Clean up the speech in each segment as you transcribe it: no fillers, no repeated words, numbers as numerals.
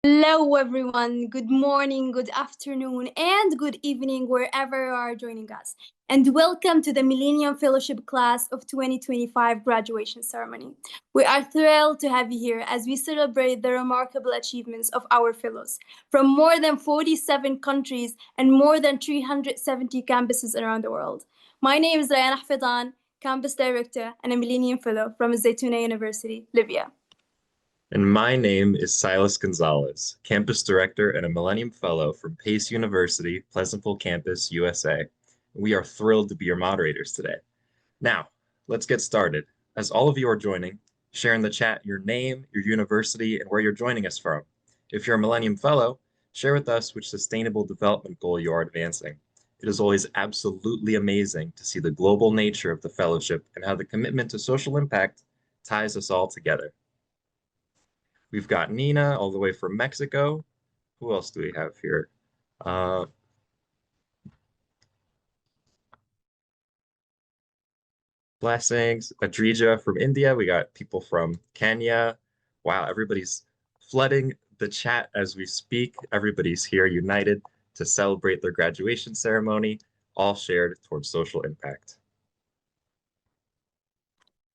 Hello, everyone. Good morning, good afternoon, and good evening, wherever you are joining us. And welcome to the Millennium Fellowship Class of 2025 graduation ceremony. We are thrilled to have you here as we celebrate the remarkable achievements of our fellows from more than 47 countries and more than 370 campuses around the world. My name is Rayana Hafidhan, Campus Director and a Millennium Fellow from Zaytuna University, Libya. And my name is Silas Gonzalez, Campus Director and a Millennium Fellow from Pace University, Pleasantville Campus, USA. We are thrilled to be your moderators today. Now, let's get started. As all of you are joining, share in the chat your name, your university, and where you're joining us from. If you're a Millennium Fellow, share with us which sustainable development goal you are advancing. It is always absolutely amazing to see the global nature of the fellowship and how the commitment to social impact ties us all together. We've got Nina all the way from Mexico. Who else do we have here? Blessings. Adrija from India. We got people from Kenya. Wow, everybody's flooding the chat as we speak. Everybody's here united to celebrate their graduation ceremony, all shared towards social impact.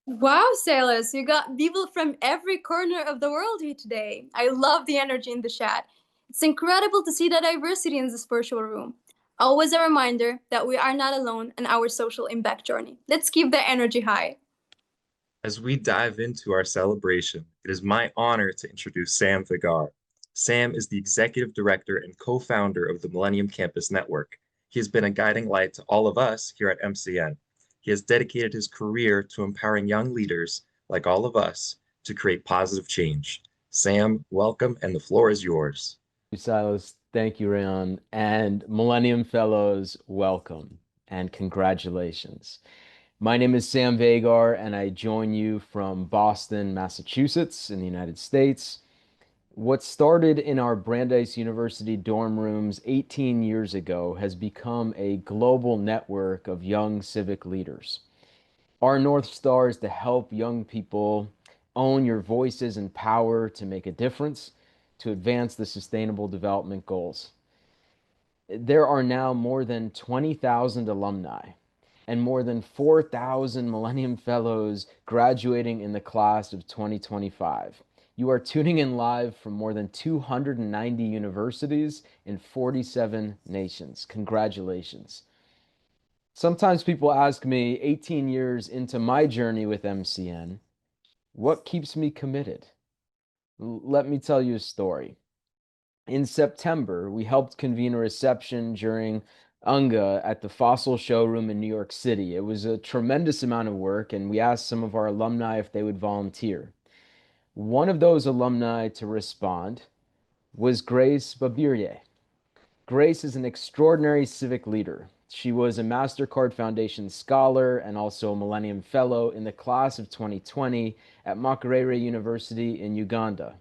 Wow, Silas, you got people from every corner of the world here today. I love the energy in the chat. It's incredible to see the diversity in this virtual room. Always a reminder that we are not alone in our social impact journey. Let's keep the energy high. As we dive into our celebration, it is my honor to introduce Sam Vigar. Sam is the executive director and co-founder of the Millennium Campus Network. He has been a guiding light to all of us here at MCN. He has dedicated his career to empowering young leaders, like all of us, to create positive change. Sam, welcome, and the floor is yours. Thank you, Silas. Thank you, Rayon. And Millennium Fellows, welcome and congratulations. My name is Sam Vagar, and I join you from Boston, Massachusetts, in the United States. What started in our Brandeis University dorm rooms 18 years ago has become a global network of young civic leaders. Our North Star is to help young people own your voices and power to make a difference, to advance the Sustainable Development Goals. There are now more than 20,000 alumni and more than 4,000 Millennium Fellows graduating in the class of 2025. You are tuning in live from more than 290 universities in 47 nations. Congratulations. Sometimes people ask me, 18 years into my journey with MCN, what keeps me committed? Let me tell you a story. In September, we helped convene a reception during UNGA at the Fossil Showroom in New York City. It was a tremendous amount of work, and we asked some of our alumni if they would volunteer. One of those alumni to respond was Grace Babirye. Grace is an extraordinary civic leader. She was a MasterCard Foundation scholar and also a Millennium Fellow in the class of 2020 at Makerere University in Uganda.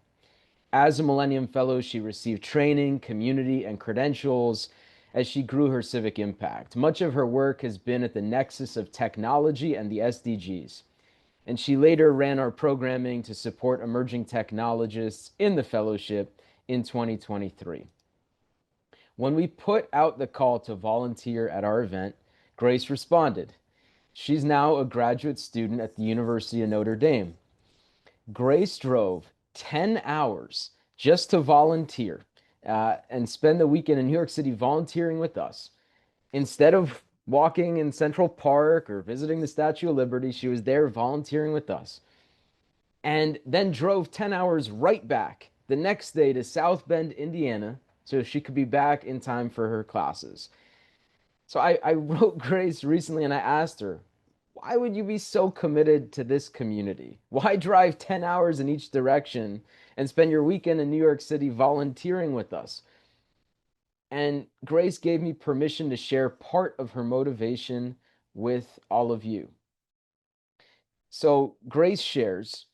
As a Millennium Fellow, she received training, community, and credentials as she grew her civic impact. Much of her work has been at the nexus of technology and the SDGs. And she later ran our programming to support emerging technologists in the fellowship in 2023. When we put out the call to volunteer at our event, Grace responded. She's now a graduate student at the University of Notre Dame. Grace drove 10 hours just to volunteer and spend the weekend in New York City volunteering with us. Instead of walking in Central Park or visiting the Statue of Liberty, she was there volunteering with us. And then drove 10 hours right back the next day to South Bend, Indiana, so she could be back in time for her classes. So I wrote Grace recently and I asked her, why would you be so committed to this community? Why drive 10 hours in each direction and spend your weekend in New York City volunteering with us? And Grace gave me permission to share part of her motivation with all of you. So Grace shares,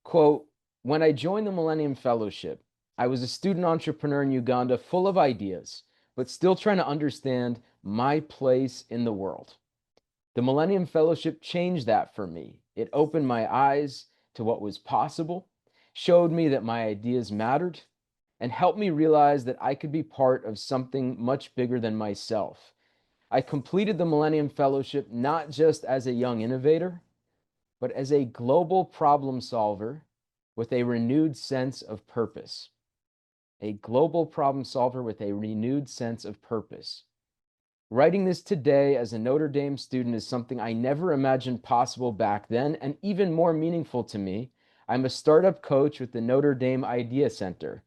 quote, when I joined the Millennium Fellowship, I was a student entrepreneur in Uganda full of ideas, but still trying to understand my place in the world. The Millennium Fellowship changed that for me. It opened my eyes to what was possible, showed me that my ideas mattered, and helped me realize that I could be part of something much bigger than myself. I completed the Millennium Fellowship not just as a young innovator, but as a global problem solver with a renewed sense of purpose. A global problem solver with a renewed sense of purpose. Writing this today as a Notre Dame student is something I never imagined possible back then, and even more meaningful to me. I'm a startup coach with the Notre Dame Idea Center,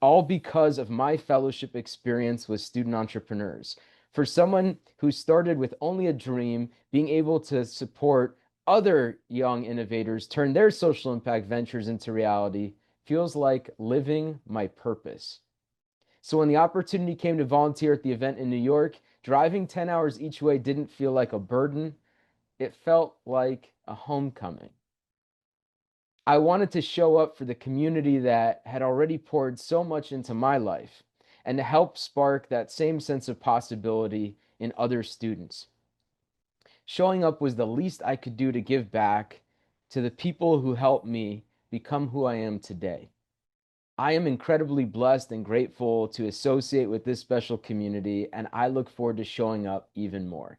all because of my fellowship experience with student entrepreneurs. For someone who started with only a dream, being able to support other young innovators turn their social impact ventures into reality feels like living my purpose. So when the opportunity came to volunteer at the event in New York, driving 10 hours each way didn't feel like a burden. It felt like a homecoming. I wanted to show up for the community that had already poured so much into my life and to help spark that same sense of possibility in other students. Showing up was the least I could do to give back to the people who helped me become who I am today. I am incredibly blessed and grateful to associate with this special community, and I look forward to showing up even more.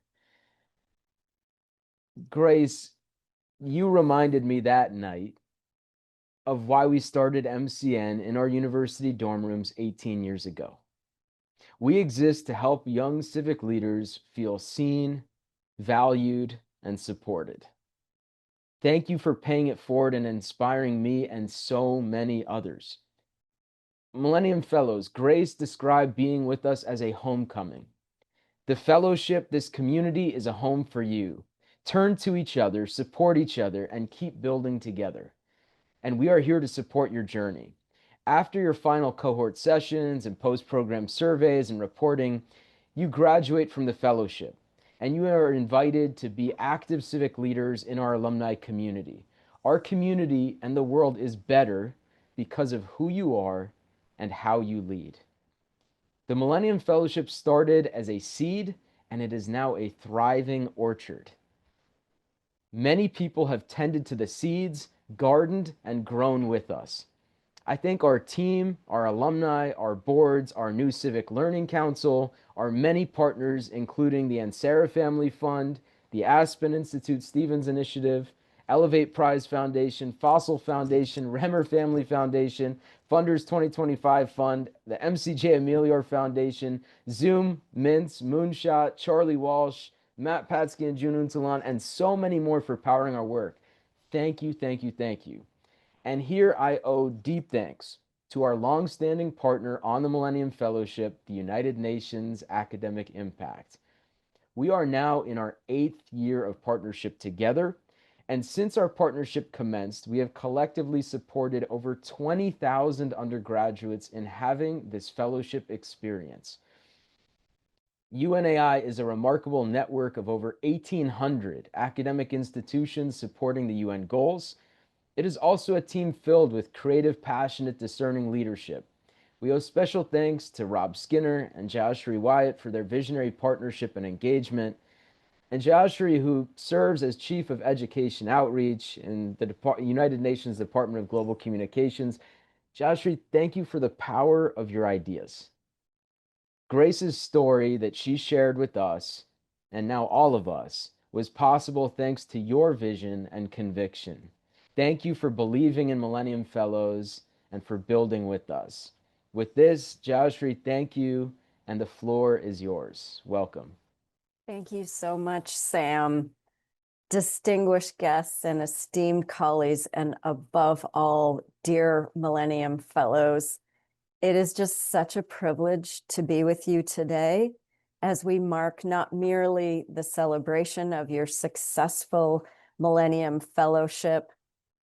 Grace, you reminded me that night of why we started MCN in our university dorm rooms 18 years ago. We exist to help young civic leaders feel seen, valued, and supported. Thank you for paying it forward and inspiring me and so many others. Millennium Fellows, Grace described being with us as a homecoming. The fellowship, this community, is a home for you. Turn to each other, support each other, and keep building together. And we are here to support your journey. After your final cohort sessions and post-program surveys and reporting, you graduate from the fellowship, and you are invited to be active civic leaders in our alumni community. Our community and the world is better because of who you are and how you lead. The Millennium Fellowship started as a seed, and it is now a thriving orchard. Many people have tended to the seeds, gardened, and grown with us. I thank our team, our alumni, our boards, our new Civic Learning Council, our many partners, including the Ansara Family Fund, the Aspen Institute Stevens Initiative, Elevate Prize Foundation, Fossil Foundation, Remmer Family Foundation, Funders 2025 Fund, the MCJ Amelia Foundation, Zoom, Mintz, Moonshot, Charlie Walsh, Matt Patsky and June Untalan, and so many more for powering our work. Thank you, thank you, thank you. And here I owe deep thanks to our longstanding partner on the Millennium Fellowship, the United Nations Academic Impact. We are now in our 8th year of partnership together, and since our partnership commenced, we have collectively supported over 20,000 undergraduates in having this fellowship experience. UNAI is a remarkable network of over 1,800 academic institutions supporting the UN goals. It is also a team filled with creative, passionate, discerning leadership. We owe special thanks to Rob Skinner and Jayashri Wyatt for their visionary partnership and engagement. And Jayashri, who serves as Chief of Education Outreach in the United Nations Department of Global Communications. Jayashri, thank you for the power of your ideas. Grace's story that she shared with us, and now all of us, was possible thanks to your vision and conviction. Thank you for believing in Millennium Fellows and for building with us. With this, Jayashri, thank you, and the floor is yours. Welcome. Thank you so much, Sam. Distinguished guests and esteemed colleagues, and above all, dear Millennium Fellows, it is just such a privilege to be with you today as we mark not merely the celebration of your successful Millennium Fellowship,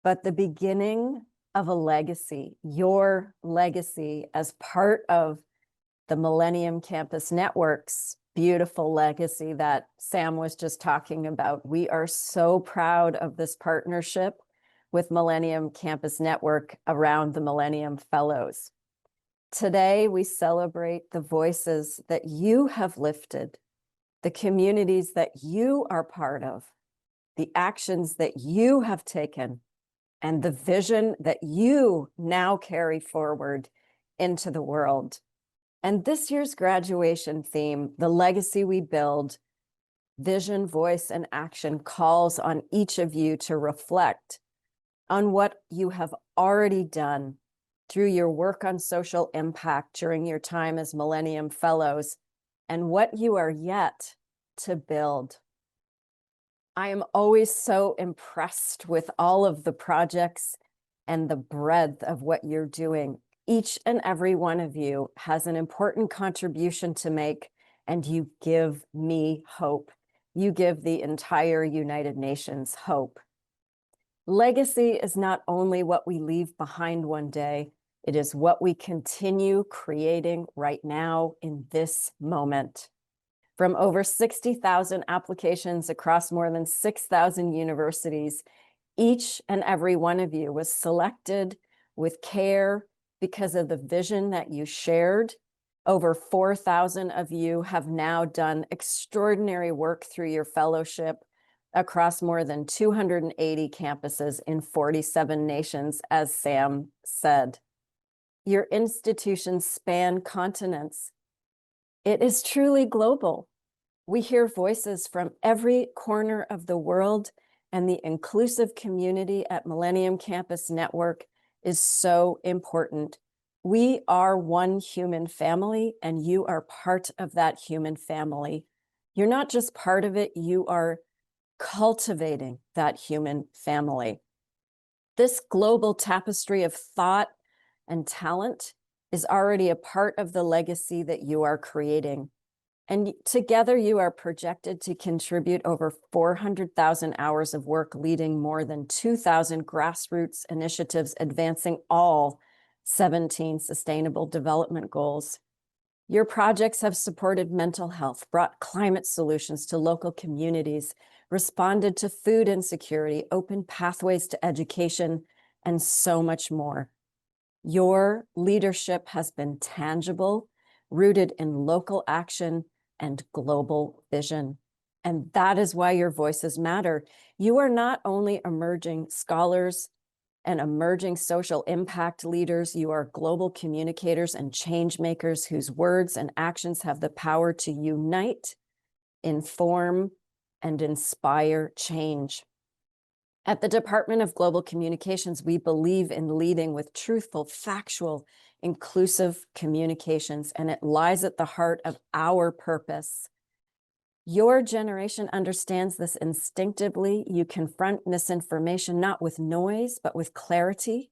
but the beginning of a legacy, your legacy as part of the Millennium Campus Network's beautiful legacy that Sam was just talking about. We are so proud of this partnership with Millennium Campus Network around the Millennium Fellows. Today, we celebrate the voices that you have lifted, the communities that you are part of, the actions that you have taken, and the vision that you now carry forward into the world. And this year's graduation theme, The Legacy We Build, Vision, Voice, and Action, calls on each of you to reflect on what you have already done through your work on social impact during your time as Millennium Fellows and what you are yet to build. I am always so impressed with all of the projects and the breadth of what you're doing. Each and every one of you has an important contribution to make, and you give me hope. You give the entire United Nations hope. Legacy is not only what we leave behind one day, it is what we continue creating right now in this moment. From over 60,000 applications across more than 6,000 universities, each and every one of you was selected with care because of the vision that you shared. Over 4,000 of you have now done extraordinary work through your fellowship across more than 280 campuses in 47 nations, as Sam said. Your institutions span continents. It is truly global. We hear voices from every corner of the world, and the inclusive community at Millennium Campus Network is so important. We are one human family, and you are part of that human family. You're not just part of it, you are cultivating that human family. This global tapestry of thought and talent is already a part of the legacy that you are creating. And together you are projected to contribute over 400,000 hours of work, leading more than 2,000 grassroots initiatives, advancing all 17 sustainable development goals. Your projects have supported mental health, brought climate solutions to local communities, responded to food insecurity, opened pathways to education, and so much more. Your leadership has been tangible, rooted in local action and global vision. And that is why your voices matter. You are not only emerging scholars and emerging social impact leaders, you are global communicators and change makers whose words and actions have the power to unite, inform, and inspire change. At the Department of Global Communications, we believe in leading with truthful, factual, inclusive communications, and it lies at the heart of our purpose. Your generation understands this instinctively. You confront misinformation not with noise, but with clarity.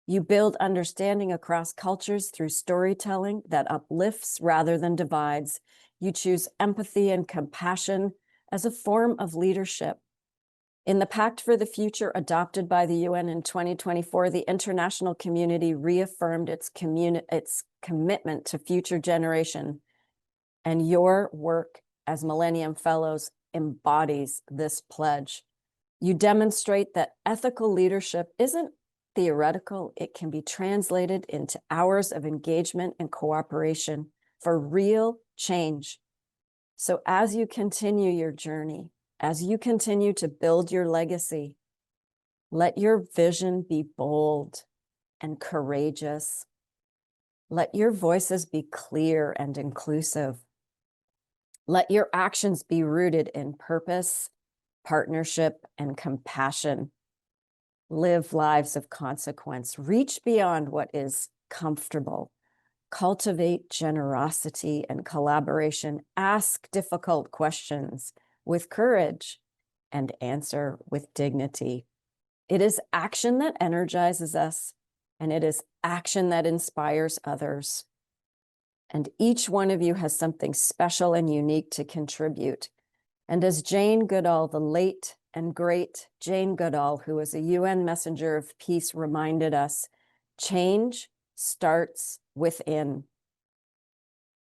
You build understanding across cultures through storytelling that uplifts rather than divides. You choose empathy and compassion as a form of leadership. In the Pact for the Future adopted by the UN in 2024, the international community reaffirmed its commitment to future generation, and your work as Millennium Fellows embodies this pledge. You demonstrate that ethical leadership isn't theoretical, it can be translated into hours of engagement and cooperation for real change. So as you continue your journey, as you continue to build your legacy, let your vision be bold and courageous. Let your voices be clear and inclusive. Let your actions be rooted in purpose, partnership, and compassion. Live lives of consequence. Reach beyond what is comfortable. Cultivate generosity and collaboration. Ask difficult questions with courage and answer with dignity. It is action that energizes us, and it is action that inspires others. And each one of you has something special and unique to contribute. And as Jane Goodall, the late and great Jane Goodall, who was a UN messenger of peace, reminded us, change starts within.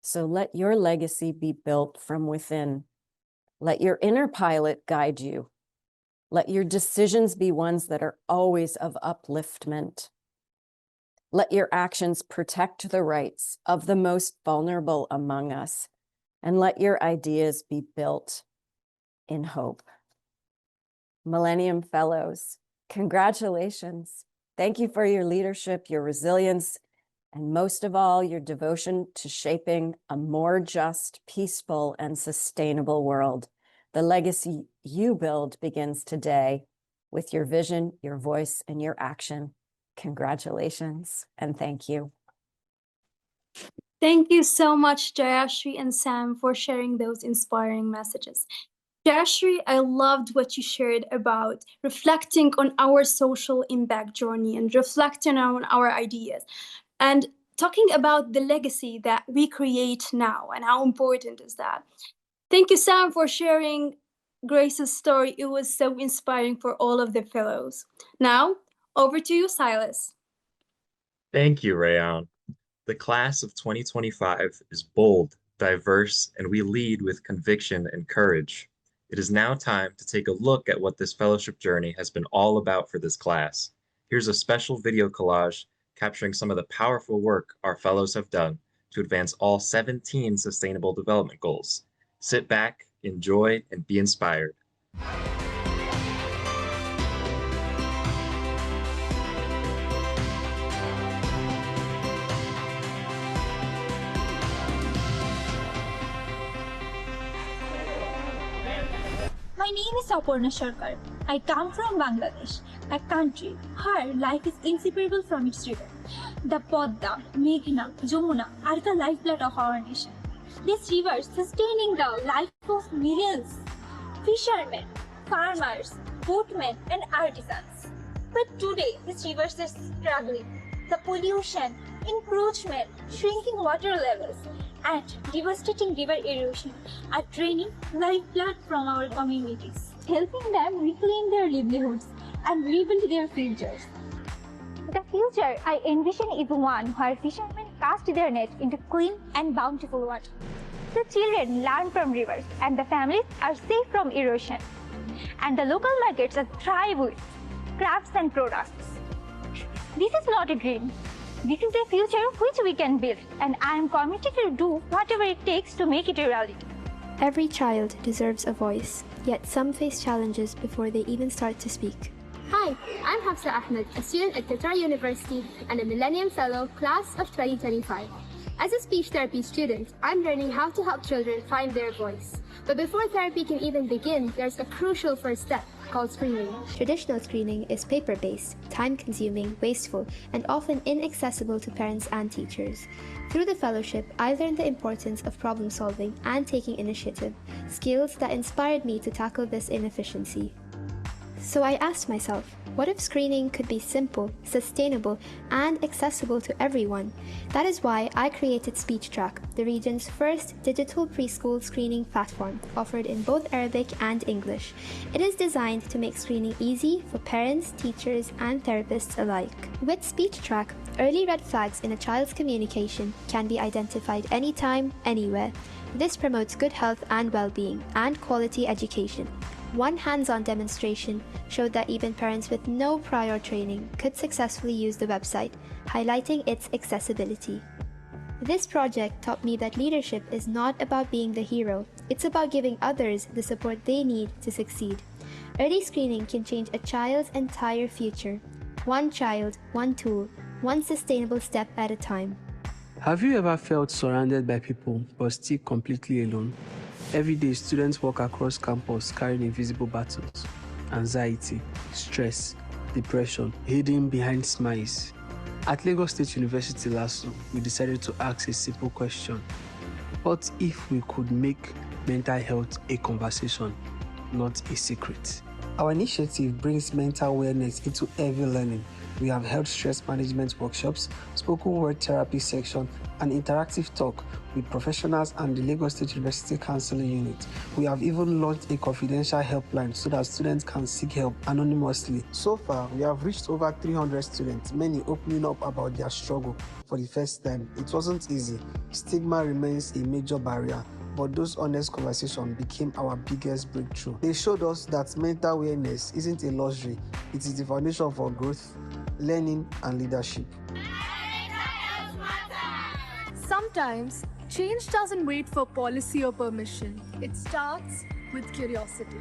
So let your legacy be built from within. Let your inner pilot guide you. Let your decisions be ones that are always of upliftment. Let your actions protect the rights of the most vulnerable among us, and let your ideas be built in hope. Millennium Fellows, congratulations. Thank you for your leadership, your resilience, and most of all, your devotion to shaping a more just, peaceful, and sustainable world. The legacy you build begins today with your vision, your voice, and your action. Congratulations and thank you. Thank you so much, Jayashri and Sam, for sharing those inspiring messages. Jayashri, I loved what you shared about reflecting on our social impact journey and reflecting on our ideas and talking about the legacy that we create now and how important is that. Thank you, Sam, for sharing Grace's story. It was so inspiring for all of the fellows. Now, over to you, Silas. Thank you, Rayon. The class of 2025 is bold, diverse, and we lead with conviction and courage. It is now time to take a look at what this fellowship journey has been all about for this class. Here's a special video collage capturing some of the powerful work our fellows have done to advance all 17 Sustainable Development Goals. Sit back, enjoy, and be inspired. My name is Aparna Sarkar. I come from Bangladesh, a country where life is inseparable from its river. The Podda, Meghna, Jamuna are the lifeblood of our nation. These rivers sustaining the life of millions, fishermen, farmers, boatmen, and artisans. But today, these rivers are struggling. The pollution, encroachment, shrinking water levels, and devastating river erosion are draining lifeblood from our communities, helping them reclaim their livelihoods and rebuild their futures. The future I envision is one where fishermen cast their nets into clean and bountiful water. The children learn from rivers and the families are safe from erosion. And the local markets are thrive with crafts and products. This is not a dream. This is the future which we can build, and I am committed to do whatever it takes to make it a reality. Every child deserves a voice, yet some face challenges before they even start to speak. Hi, I'm Hafsa Ahmed, a student at Qatar University and a Millennium Fellow, class of 2025. As a speech therapy student, I'm learning how to help children find their voice. But before therapy can even begin, there's a crucial first step called screening. Traditional screening is paper-based, time-consuming, wasteful, and often inaccessible to parents and teachers. Through the fellowship, I learned the importance of problem-solving and taking initiative, skills that inspired me to tackle this inefficiency. So I asked myself, what if screening could be simple, sustainable, and accessible to everyone? That is why I created SpeechTrack, the region's first digital preschool screening platform, offered in both Arabic and English. It is designed to make screening easy for parents, teachers, and therapists alike. With SpeechTrack, early red flags in a child's communication can be identified anytime, anywhere. This promotes good health and well-being, and quality education. One hands-on demonstration showed that even parents with no prior training could successfully use the website, highlighting its accessibility. This project taught me that leadership is not about being the hero, it's about giving others the support they need to succeed. Early screening can change a child's entire future. One child, one tool, one sustainable step at a time. Have you ever felt surrounded by people but still completely alone? Every day, students walk across campus carrying invisible battles, anxiety, stress, depression, hidden behind smiles. At Lagos State University last year, we decided to ask a simple question. What if we could make mental health a conversation, not a secret? Our initiative brings mental awareness into every learning. We have held stress management workshops, spoken word therapy section, and interactive talk with professionals and the Lagos State University Counseling Unit. We have even launched a confidential helpline so that students can seek help anonymously. So far, we have reached over 300 students, many opening up about their struggle for the first time. It wasn't easy. Stigma remains a major barrier, but those honest conversations became our biggest breakthrough. They showed us that mental awareness isn't a luxury, it is the foundation for growth, learning, and leadership. Sometimes, change doesn't wait for policy or permission. It starts with curiosity.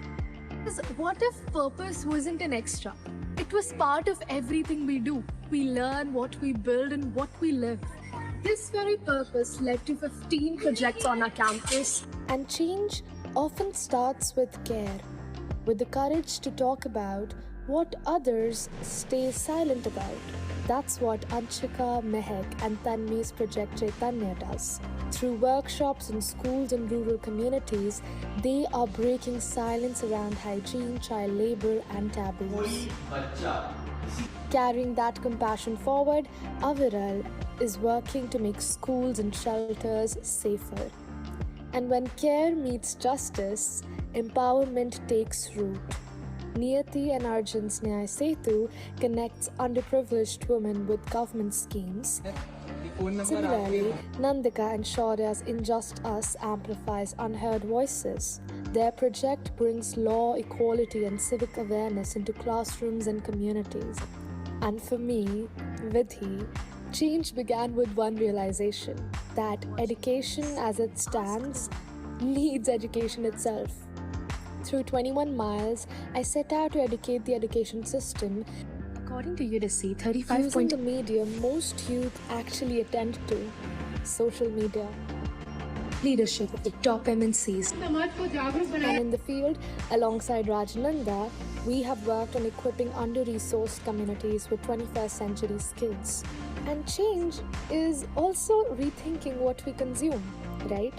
Because what if purpose wasn't an extra? It was part of everything we do. We learn what we build and what we live. This very purpose led to 15 projects on our campus. And change often starts with care, with the courage to talk about what others stay silent about. That's what Anshika, Mehak and Tanvi's project Chaitanya does. Through workshops in schools and rural communities, they are breaking silence around hygiene, child labor and taboos. Carrying that compassion forward, Aviral is working to make schools and shelters safer. And when care meets justice, empowerment takes root. Niyati and Arjun's Nyay Setu connects underprivileged women with government schemes. Similarly, Nandika and Shaurya's In Just Us amplifies unheard voices. Their project brings law, equality and civic awareness into classrooms and communities. And for me, Vidhi, change began with one realization, that education as it stands needs education itself. Through 21 miles, I set out to educate the education system. According to UDC, 35 using the medium most youth actually attend to, social media. leadership of the top MNCs. And in the field, alongside Rajananda, we have worked on equipping under-resourced communities with 21st century skills. And change is also rethinking what we consume, right?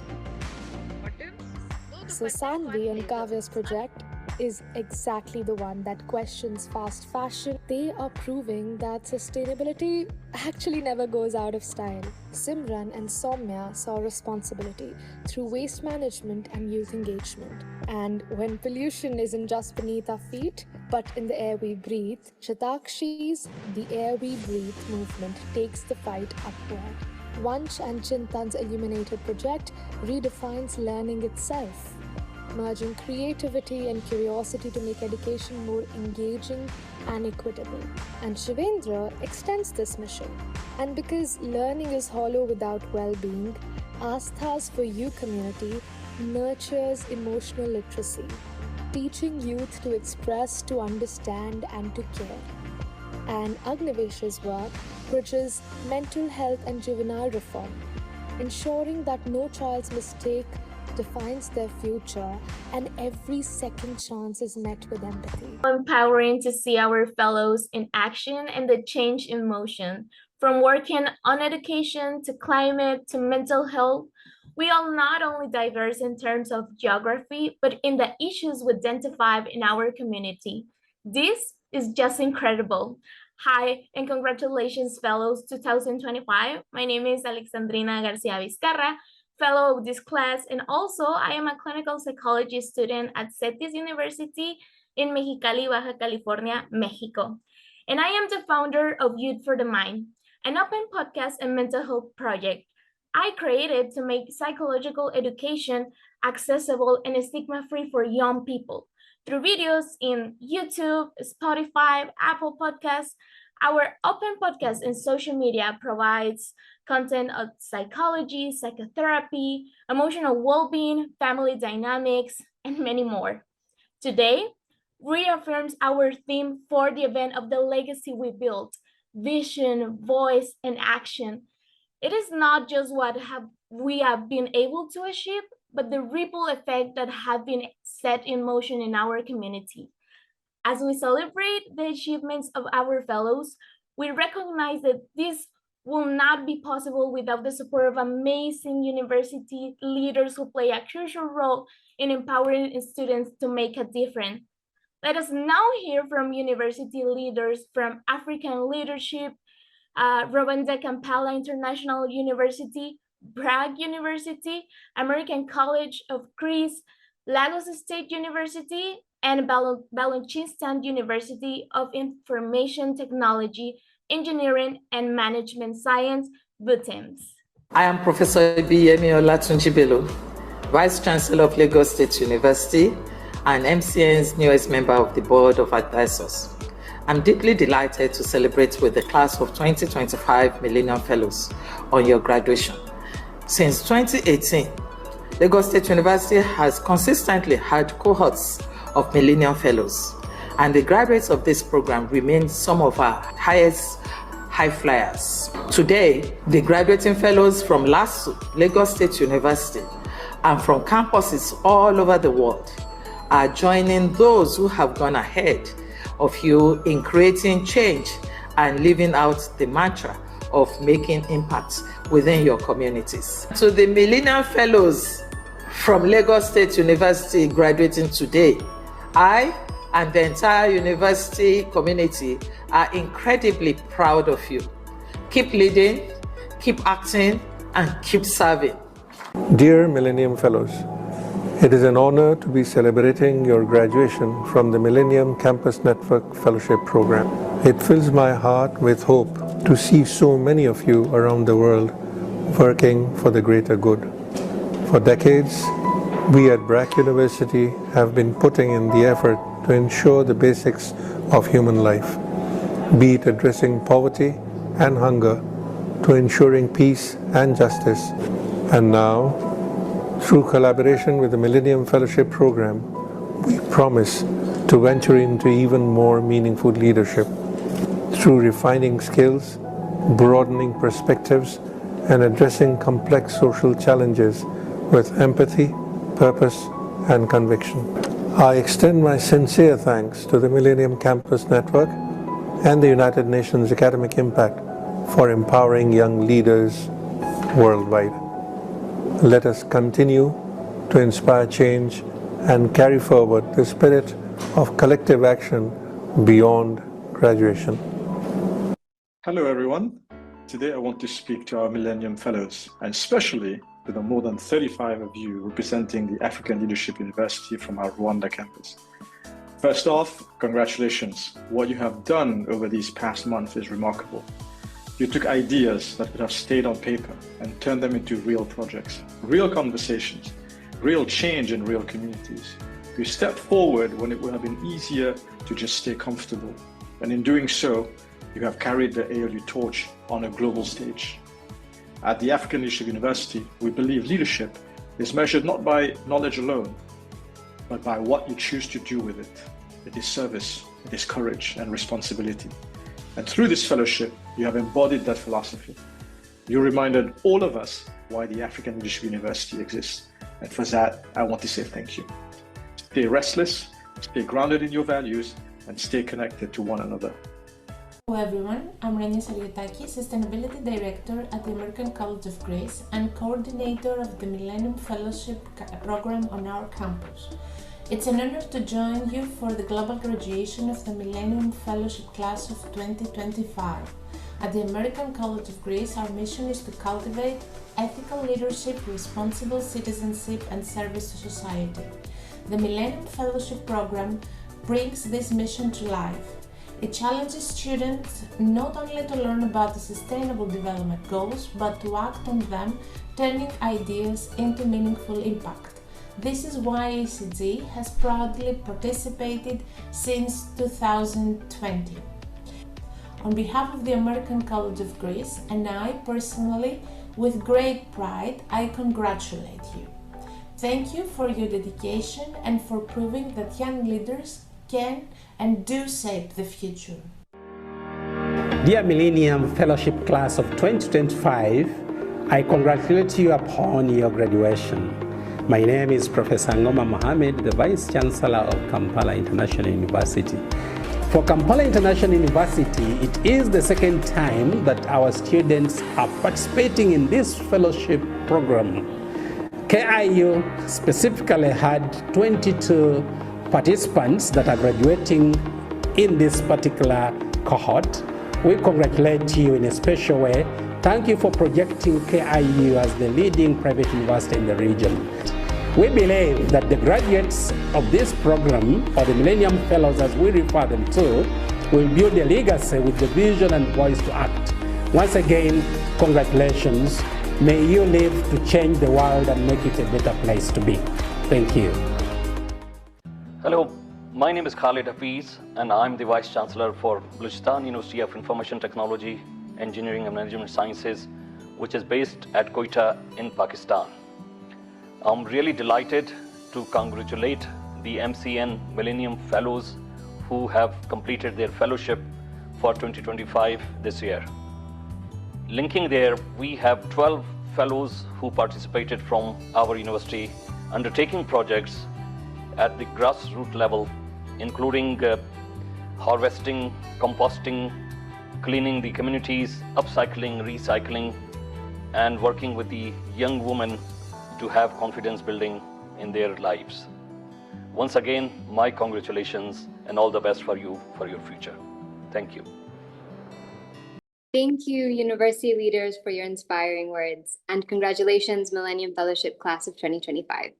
So Sanvi and Kavya's project is exactly the one that questions fast fashion. They are proving that sustainability actually never goes out of style. Simran and Soumya saw responsibility through waste management and youth engagement. And when pollution isn't just beneath our feet, but in the air we breathe, Shatakshi's The Air We Breathe movement takes the fight upward. Vansh and Chintan's Illuminated project redefines learning itself, merging creativity and curiosity to make education more engaging and equitable. And Shivendra extends this mission. And because learning is hollow without well-being, Astha's For You community nurtures emotional literacy, teaching youth to express, to understand, and to care. And Agnivesh's work bridges mental health and juvenile reform, ensuring that no child's mistake defines their future and every second chance is met with empathy. Empowering to see our fellows in action and the change in motion. From working on education to climate to mental health, we are not only diverse in terms of geography, but in the issues we identify in our community. This is just incredible. Hi, and congratulations, Fellows 2025. My name is Alexandrina Garcia Vizcarra, fellow of this class, and also I am a clinical psychology student at CETIS University in Mexicali, Baja California, Mexico. And I am the founder of Youth for the Mind, an open podcast and mental health project I created to make psychological education accessible and stigma-free for young people. Through videos in YouTube, Spotify, Apple Podcasts, our open podcast and social media provides content of psychology, psychotherapy, emotional well-being, family dynamics, and many more. Today, reaffirms our theme for the event of the legacy we built, vision, voice, and action. It is not just what we have been able to achieve, but the ripple effect that have been set in motion in our community. As we celebrate the achievements of our fellows, we recognize that this will not be possible without the support of amazing university leaders who play a crucial role in empowering students to make a difference. Let us now hear from university leaders from African Leadership, Rwanda Kampala International University, Prague University, American College of Greece, Lagos State University, and Balochistan University of Information Technology, Engineering and Management Science, BUTEMS. I am Professor Ibiyemi Olatunji-Bello, Vice Chancellor of Lagos State University and MCN's newest member of the Board of Advisors. I'm deeply delighted to celebrate with the class of 2025 Millennium Fellows on your graduation. Since 2018, Lagos State University has consistently had cohorts of Millennium Fellows, and the graduates of this program remain some of our highest high flyers. Today, the graduating fellows from LASU, Lagos State University, and from campuses all over the world are joining those who have gone ahead of you in creating change and living out the mantra of making impact within your communities. To the Millennium Fellows from Lagos State University graduating today, I and the entire university community are incredibly proud of you. Keep leading, keep acting, and keep serving. Dear Millennium Fellows, it is an honor to be celebrating your graduation from the Millennium Campus Network Fellowship Program. It fills my heart with hope to see so many of you around the world working for the greater good. For decades, we at BRAC University have been putting in the effort to ensure the basics of human life, be it addressing poverty and hunger, to ensuring peace and justice. And now, through collaboration with the Millennium Fellowship Program, we promise to venture into even more meaningful leadership through refining skills, broadening perspectives, and addressing complex social challenges with empathy, purpose, and conviction. I extend my sincere thanks to the Millennium Campus Network and the United Nations Academic Impact for empowering young leaders worldwide. Let us continue to inspire change and carry forward the spirit of collective action beyond graduation. Hello everyone. Today I want to speak to our Millennium Fellows, and especially to the more than 35 of you representing the African Leadership University from our Rwanda campus. First off, congratulations. What you have done over these past months is remarkable. You took ideas that could have stayed on paper and turned them into real projects, real conversations, real change in real communities. You stepped forward when it would have been easier to just stay comfortable. And in doing so, you have carried the ALU torch on a global stage. At the African Leadership University, we believe leadership is measured not by knowledge alone, but by what you choose to do with it. It is service, it is courage and responsibility. And through this fellowship, you have embodied that philosophy. You reminded all of us why the African Leadership University exists. And for that, I want to say thank you. Stay restless, stay grounded in your values, and stay connected to one another. Hello everyone, I'm Rania Saliotaki, Sustainability Director at the American College of Grace and Coordinator of the Millennium Fellowship Program on our campus. It's an honor to join you for the global graduation of the Millennium Fellowship Class of 2025. At the American College of Grace, our mission is to cultivate ethical leadership, responsible citizenship, and service to society. The Millennium Fellowship Program brings this mission to life. It challenges students not only to learn about the Sustainable Development Goals, but to act on them, turning ideas into meaningful impact. This is why ACG has proudly participated since 2020. On behalf of the American College of Greece and I personally, with great pride, I congratulate you. Thank you for your dedication and for proving that young leaders can and do shape the future. Dear Millennium Fellowship Class of 2025, I congratulate you upon your graduation. My name is Professor Ngoma Mohammed, the Vice Chancellor of Kampala International University. For Kampala International University, it is the second time that our students are participating in this fellowship program. KIU specifically had 22 participants that are graduating in this particular cohort. We congratulate you in a special way. Thank you for projecting KIU as the leading private university in the region. We believe that the graduates of this program, or the Millennium Fellows as we refer them to, will build a legacy with the vision and voice to act. Once again, congratulations. May you live to change the world and make it a better place to be. Thank you. Hello, my name is Khalid Hafiz and I'm the Vice Chancellor for Balochistan University of Information Technology, Engineering and Management Sciences, which is based at Quetta in Pakistan. I'm really delighted to congratulate the MCN Millennium Fellows who have completed their fellowship for 2025 this year. Linking there, we have 12 fellows who participated from our university, undertaking projects at the grassroots level, including harvesting, composting, cleaning the communities, upcycling, recycling, and working with the young women to have confidence building in their lives. Once again, my congratulations and all the best for you for your future. Thank you. Thank you, university leaders, for your inspiring words, and congratulations, Millennium Fellowship Class of 2025.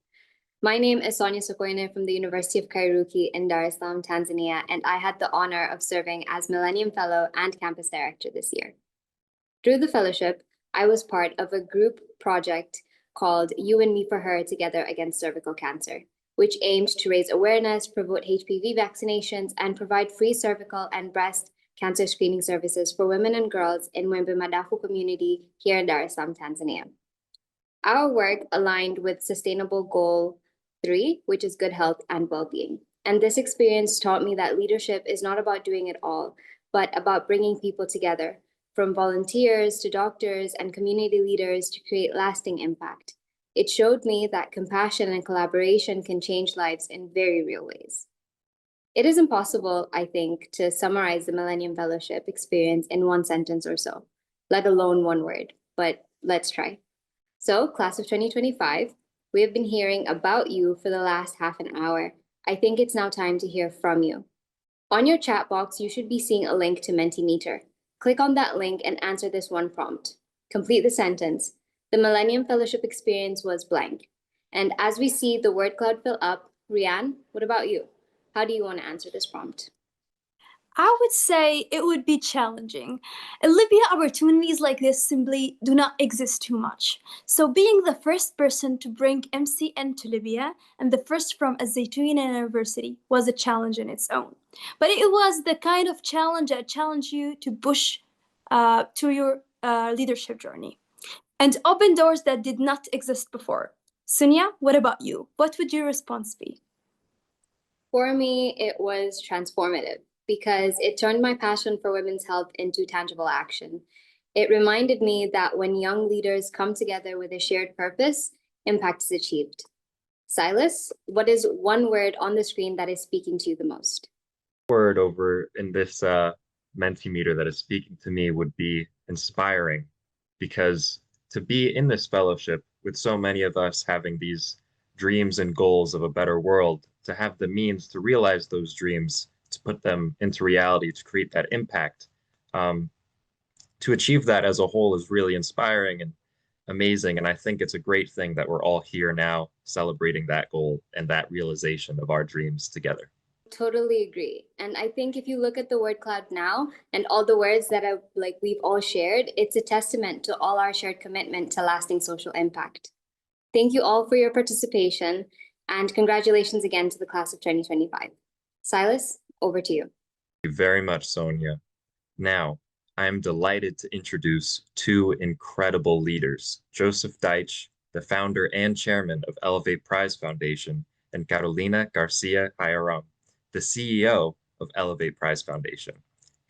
My name is Sonia Sokoine from the University of Kairuki in Dar es Salaam, Tanzania, and I had the honor of serving as Millennium Fellow and Campus Director this year. Through the fellowship, I was part of a group project called You and Me for Her Together Against Cervical Cancer, which aimed to raise awareness, promote HPV vaccinations, and provide free cervical and breast cancer screening services for women and girls in Mwembe Madafu community here in Dar es Salaam, Tanzania. Our work aligned with Sustainable Goal 3, which is good health and well-being. And this experience taught me that leadership is not about doing it all, but about bringing people together, from volunteers to doctors and community leaders, to create lasting impact. It showed me that compassion and collaboration can change lives in very real ways. It is impossible, I think, to summarize the Millennium Fellowship experience in one sentence or so, let alone one word, but let's try. So, Class of 2025, we have been hearing about you for the last half an hour. I think it's now time to hear from you. On your chat box, you should be seeing a link to Mentimeter. Click on that link and answer this one prompt. Complete the sentence. The Millennium Fellowship experience was blank. And as we see the word cloud fill up, Rian, what about you? How do you want to answer this prompt? I would say it would be challenging. In Libya, opportunities like this simply do not exist too much. So being the first person to bring MCN to Libya and the first from Azaytuna University was a challenge in its own. But it was the kind of challenge that challenged you to push to your leadership journey and open doors that did not exist before. Sunya, what about you? What would your response be? For me, it was transformative because it turned my passion for women's health into tangible action. It reminded me that when young leaders come together with a shared purpose, impact is achieved. Silas, what is one word on the screen that is speaking to you the most? Word over in this Mentimeter that is speaking to me would be inspiring, because to be in this fellowship with so many of us having these dreams and goals of a better world, to have the means to realize those dreams, to put them into reality, to create that impact, to achieve that as a whole is really inspiring and amazing. And I think it's a great thing that we're all here now celebrating that goal and that realization of our dreams together. Totally agree. And I think if you look at the word cloud now and all the words that we've all shared, it's a testament to all our shared commitment to lasting social impact. Thank you all for your participation, and congratulations again to the Class of 2025. Silas, over to you. Thank you very much, Sonia. Now, I am delighted to introduce two incredible leaders, Joseph Deitch, the founder and chairman of Elevate Prize Foundation, and Carolina Garcia Jayaram, the CEO of Elevate Prize Foundation.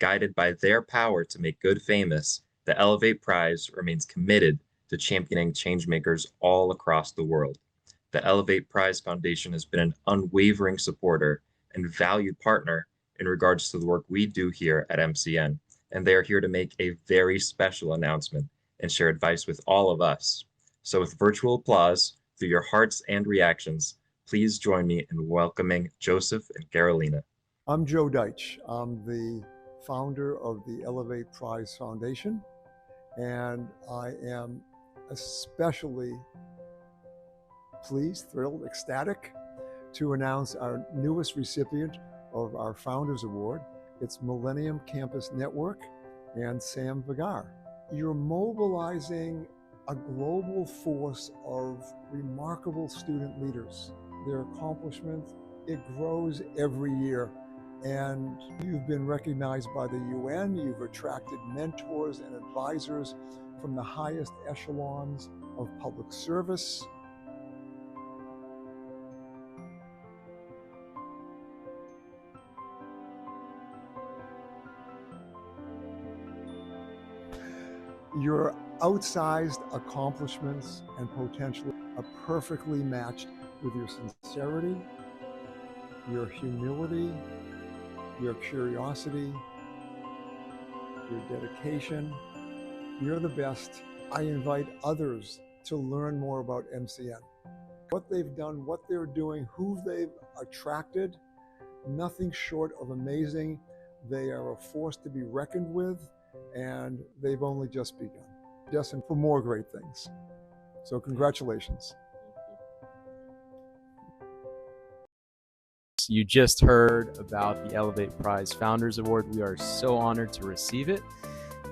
Guided by their power to make good famous, the Elevate Prize remains committed to championing changemakers all across the world. The Elevate Prize Foundation has been an unwavering supporter and valued partner in regards to the work we do here at MCN, and they are here to make a very special announcement and share advice with all of us. So with virtual applause through your hearts and reactions, please join me in welcoming Joseph and Carolina. I'm Joe Deitch. I'm the founder of the Elevate Prize Foundation, and I am especially pleased, thrilled, ecstatic to announce our newest recipient of our Founders Award. It's Millennium Campus Network and Sam Vigar. You're mobilizing a global force of remarkable student leaders. Their accomplishment, it grows every year. And you've been recognized by the UN. You've attracted mentors and advisors from the highest echelons of public service. Your outsized accomplishments and potential are perfectly matched with your sincerity, your humility, your curiosity, your dedication. You're the best. I invite others to learn more about MCN. What they've done, what they're doing, who they've attracted, nothing short of amazing. They are a force to be reckoned with, and they've only just begun. Destined for more great things. So congratulations. You just heard about the Elevate Prize Founders Award. We are so honored to receive it.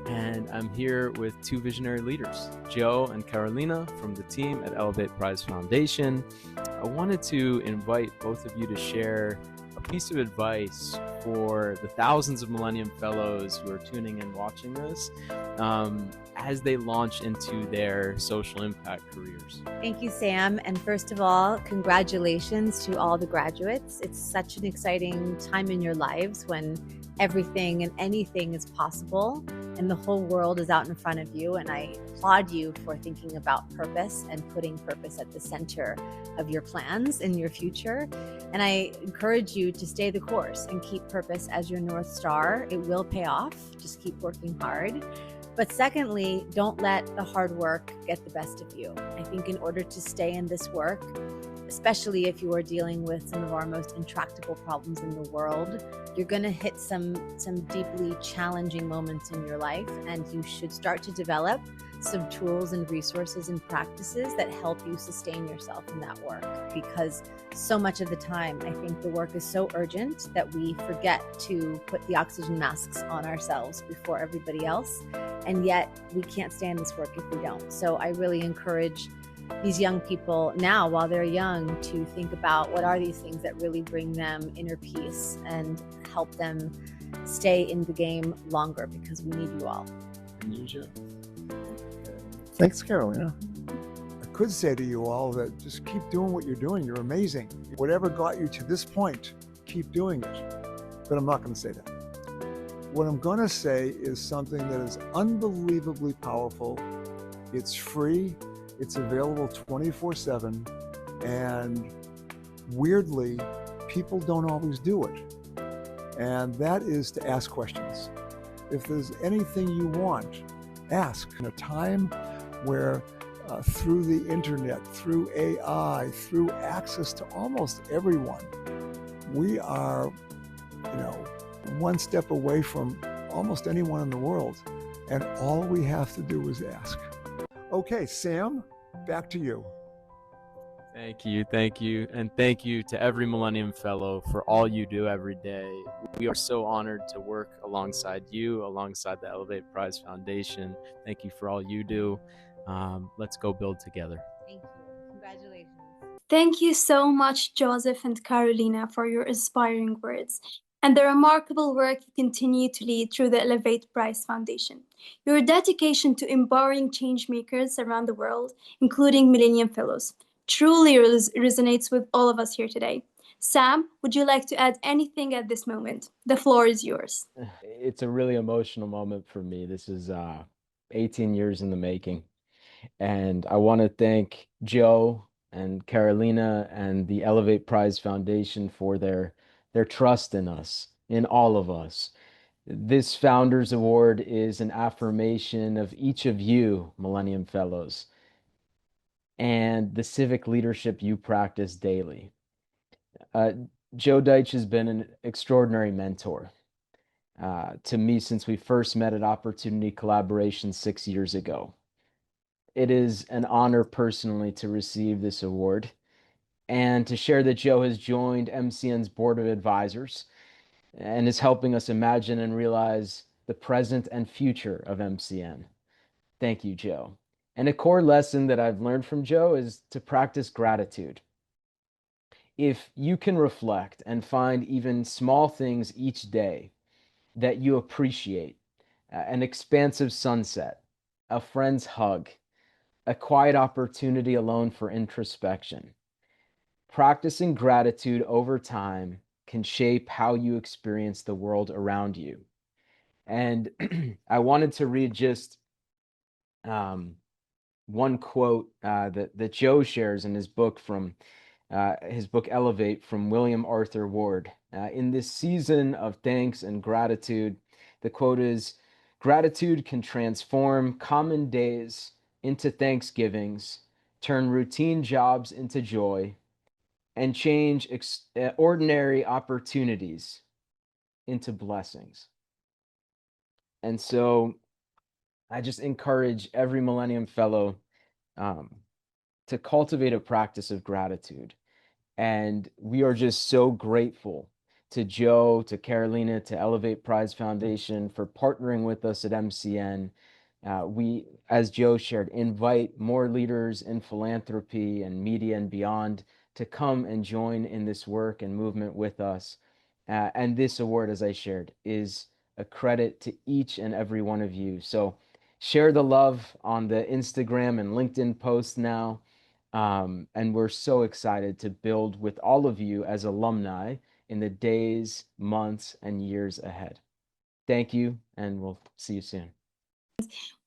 And I'm here with two visionary leaders, Joe and Carolina from the team at Elevate Prize Foundation. I wanted to invite both of you to share a piece of advice for the thousands of Millennium Fellows who are tuning and watching this as they launch into their social impact careers. Thank you, Sam. And first of all, congratulations to all the graduates. It's such an exciting time in your lives when everything and anything is possible and the whole world is out in front of you. And I applaud you for thinking about purpose and putting purpose at the center of your plans in your future. And I encourage you to stay the course and keep purpose as your North Star. It will pay off. Just keep working hard. But secondly, don't let the hard work get the best of you. I think in order to stay in this work, especially if you are dealing with some of our most intractable problems in the world, you're going to hit some deeply challenging moments in your life, and you should start to develop some tools and resources and practices that help you sustain yourself in that work. Because so much of the time, I think the work is so urgent that we forget to put the oxygen masks on ourselves before everybody else. And yet we can't stay in this work if we don't. So I really encourage these young people now, while they're young, to think about what are these things that really bring them inner peace and help them stay in the game longer, because we need you all. Thanks, Carolina. I could say to you all that just keep doing what you're doing. You're amazing. Whatever got you to this point, keep doing it. But I'm not going to say that. What I'm going to say is something that is unbelievably powerful. It's free. It's available 24/7. And weirdly, people don't always do it. And that is to ask questions. If there's anything you want, ask. In a time where through the internet, through AI, through access to almost everyone, we are, one step away from almost anyone in the world. And all we have to do is ask. Okay, Sam, back to you. Thank you. And thank you to every Millennium Fellow for all you do every day. We are so honored to work alongside you, alongside the Elevate Prize Foundation. Thank you for all you do. Let's go build together. Thank you. Congratulations. Thank you so much, Joseph and Carolina, for your inspiring words and the remarkable work you continue to lead through the Elevate Prize Foundation. Your dedication to empowering change makers around the world, including Millennium Fellows, truly resonates with all of us here today. Sam, would you like to add anything at this moment? The floor is yours. It's a really emotional moment for me. This is 18 years in the making. And I want to thank Joe and Carolina and the Elevate Prize Foundation for their trust in us, in all of us. This Founders Award is an affirmation of each of you, Millennium Fellows, and the civic leadership you practice daily. Joe Deitch has been an extraordinary mentor to me since we first met at Opportunity Collaboration 6 years ago. It is an honor personally to receive this award and to share that Joe has joined MCN's Board of Advisors and is helping us imagine and realize the present and future of MCN. Thank you, Joe. And a core lesson that I've learned from Joe is to practice gratitude. If you can reflect and find even small things each day that you appreciate, an expansive sunset, a friend's hug, a quiet opportunity alone for introspection, practicing gratitude over time can shape how you experience the world around you. And I wanted to read just one quote that Joe shares in his book Elevate from William Arthur Ward. In this season of thanks and gratitude, the quote is, "Gratitude can transform common days into thanksgivings, turn routine jobs into joy, and change ordinary opportunities into blessings." And so I just encourage every Millennium Fellow to cultivate a practice of gratitude. And we are just so grateful to Joe, to Carolina, to Elevate Prize Foundation for partnering with us at MCN. We, as Joe shared, invite more leaders in philanthropy and media and beyond to come and join in this work and movement with us. And this award, as I shared, is a credit to each and every one of you. So share the love on the Instagram and LinkedIn posts now. And we're so excited to build with all of you as alumni in the days, months, and years ahead. Thank you, and we'll see you soon.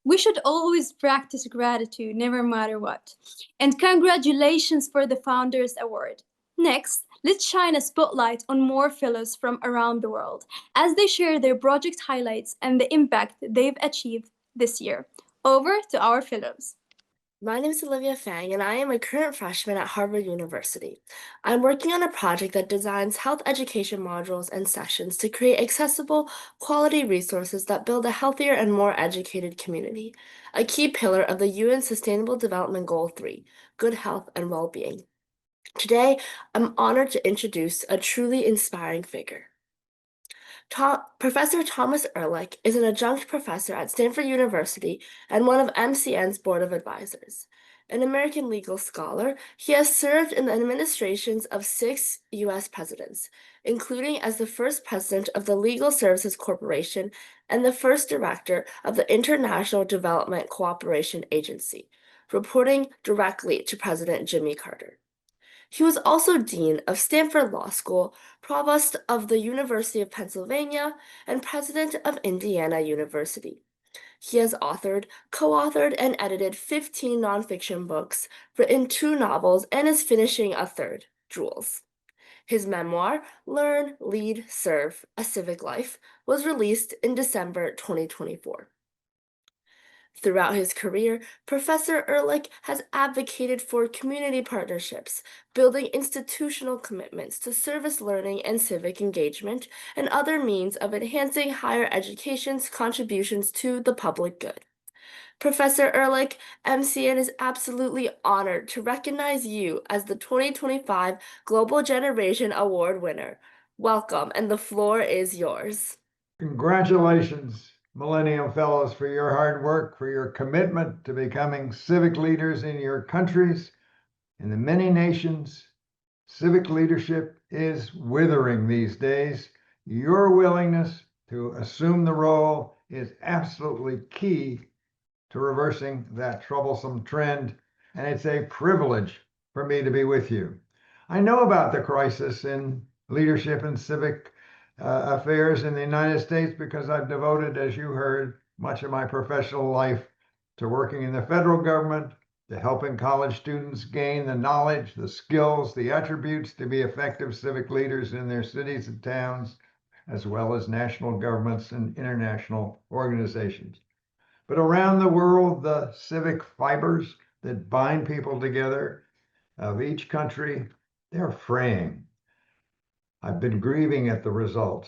We should always practice gratitude, never matter what. And congratulations for the Founders Award. Next, let's shine a spotlight on more fellows from around the world as they share their project highlights and the impact they've achieved this year. Over to our fellows. My name is Olivia Fang, and I am a current freshman at Harvard University. I'm working on a project that designs health education modules and sessions to create accessible, quality resources that build a healthier and more educated community, a key pillar of the UN Sustainable Development Goal 3, good health and well-being. Today, I'm honored to introduce a truly inspiring figure. Professor Thomas Ehrlich is an adjunct professor at Stanford University and one of MCN's board of advisors. An American legal scholar, he has served in the administrations of 6 U.S. presidents, including as the first president of the Legal Services Corporation and the first director of the International Development Cooperation Agency, reporting directly to President Jimmy Carter. He was also dean of Stanford Law School, provost of the University of Pennsylvania, and president of Indiana University. He has authored, co-authored, and edited 15 nonfiction books, written 2 novels, and is finishing a third, Jewels. His memoir, Learn, Lead, Serve, A Civic Life, was released in December 2024. Throughout his career, Professor Ehrlich has advocated for community partnerships, building institutional commitments to service learning and civic engagement, and other means of enhancing higher education's contributions to the public good. Professor Ehrlich, MCN is absolutely honored to recognize you as the 2025 Global Generation Award winner. Welcome, and the floor is yours. Congratulations, Millennium Fellows, for your hard work, for your commitment to becoming civic leaders in your countries. In the many nations, civic leadership is withering these days. Your willingness to assume the role is absolutely key to reversing that troublesome trend, and it's a privilege for me to be with you. I know about the crisis in leadership and civic affairs in the United States because I've devoted, as you heard, much of my professional life to working in the federal government, to helping college students gain the knowledge, the skills, the attributes to be effective civic leaders in their cities and towns, as well as national governments and international organizations. But around the world, the civic fibers that bind people together of each country, they're fraying. I've been grieving at the results.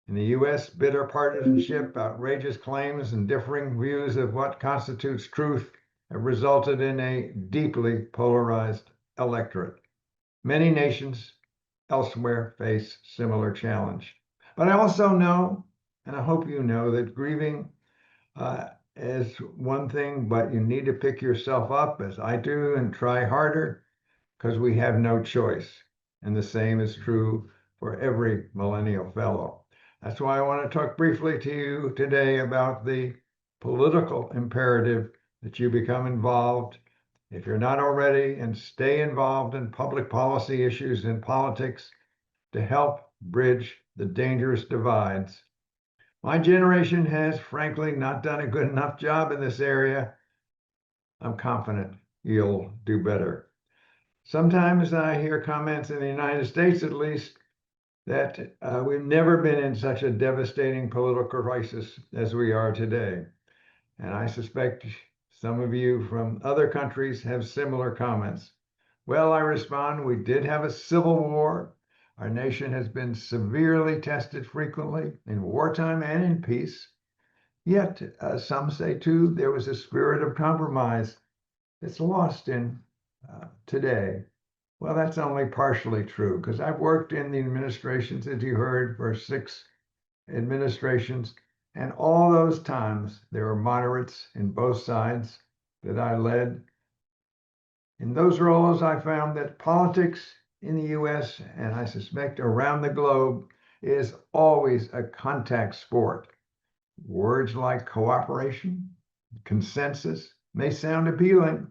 In the US, bitter partisanship, outrageous claims, and differing views of what constitutes truth have resulted in a deeply polarized electorate. Many nations elsewhere face similar challenge. But I also know, and I hope you know, that grieving is one thing, but you need to pick yourself up, as I do, and try harder, because we have no choice. And the same is true for every Millennial Fellow. That's why I want to talk briefly to you today about the political imperative that you become involved, if you're not already, and stay involved in public policy issues in politics to help bridge the dangerous divides My generation has frankly not done a good enough job in this area. I'm confident you'll do better. Sometimes I hear comments in the United States, at least, that we've never been in such a devastating political crisis as we are today. And I suspect some of you from other countries have similar comments. Well, I respond, we did have a civil war. Our nation has been severely tested frequently in wartime and in peace. Yet, some say too, there was a spirit of compromise that's lost in today. Well, that's only partially true because I've worked in the administrations, as you heard, for 6 administrations, and all those times there were moderates in both sides that I led. In those roles, I found that politics in the US, and I suspect around the globe, is always a contact sport. Words like cooperation, consensus may sound appealing,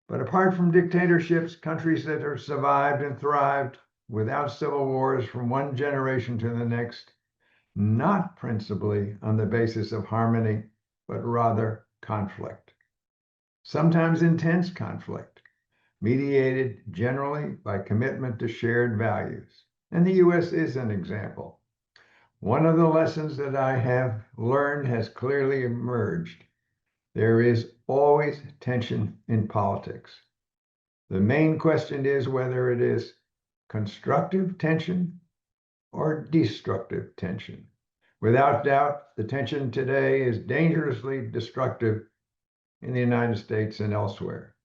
but apart from dictatorships, countries that have survived and thrived without civil wars from one generation to the next, not principally on the basis of harmony, but rather conflict. Sometimes intense conflict, mediated generally by commitment to shared values. And the US is an example. One of the lessons that I have learned has clearly emerged. There is always tension in politics. The main question is whether it is constructive tension or destructive tension. Without doubt, the tension today is dangerously destructive in the United States and elsewhere.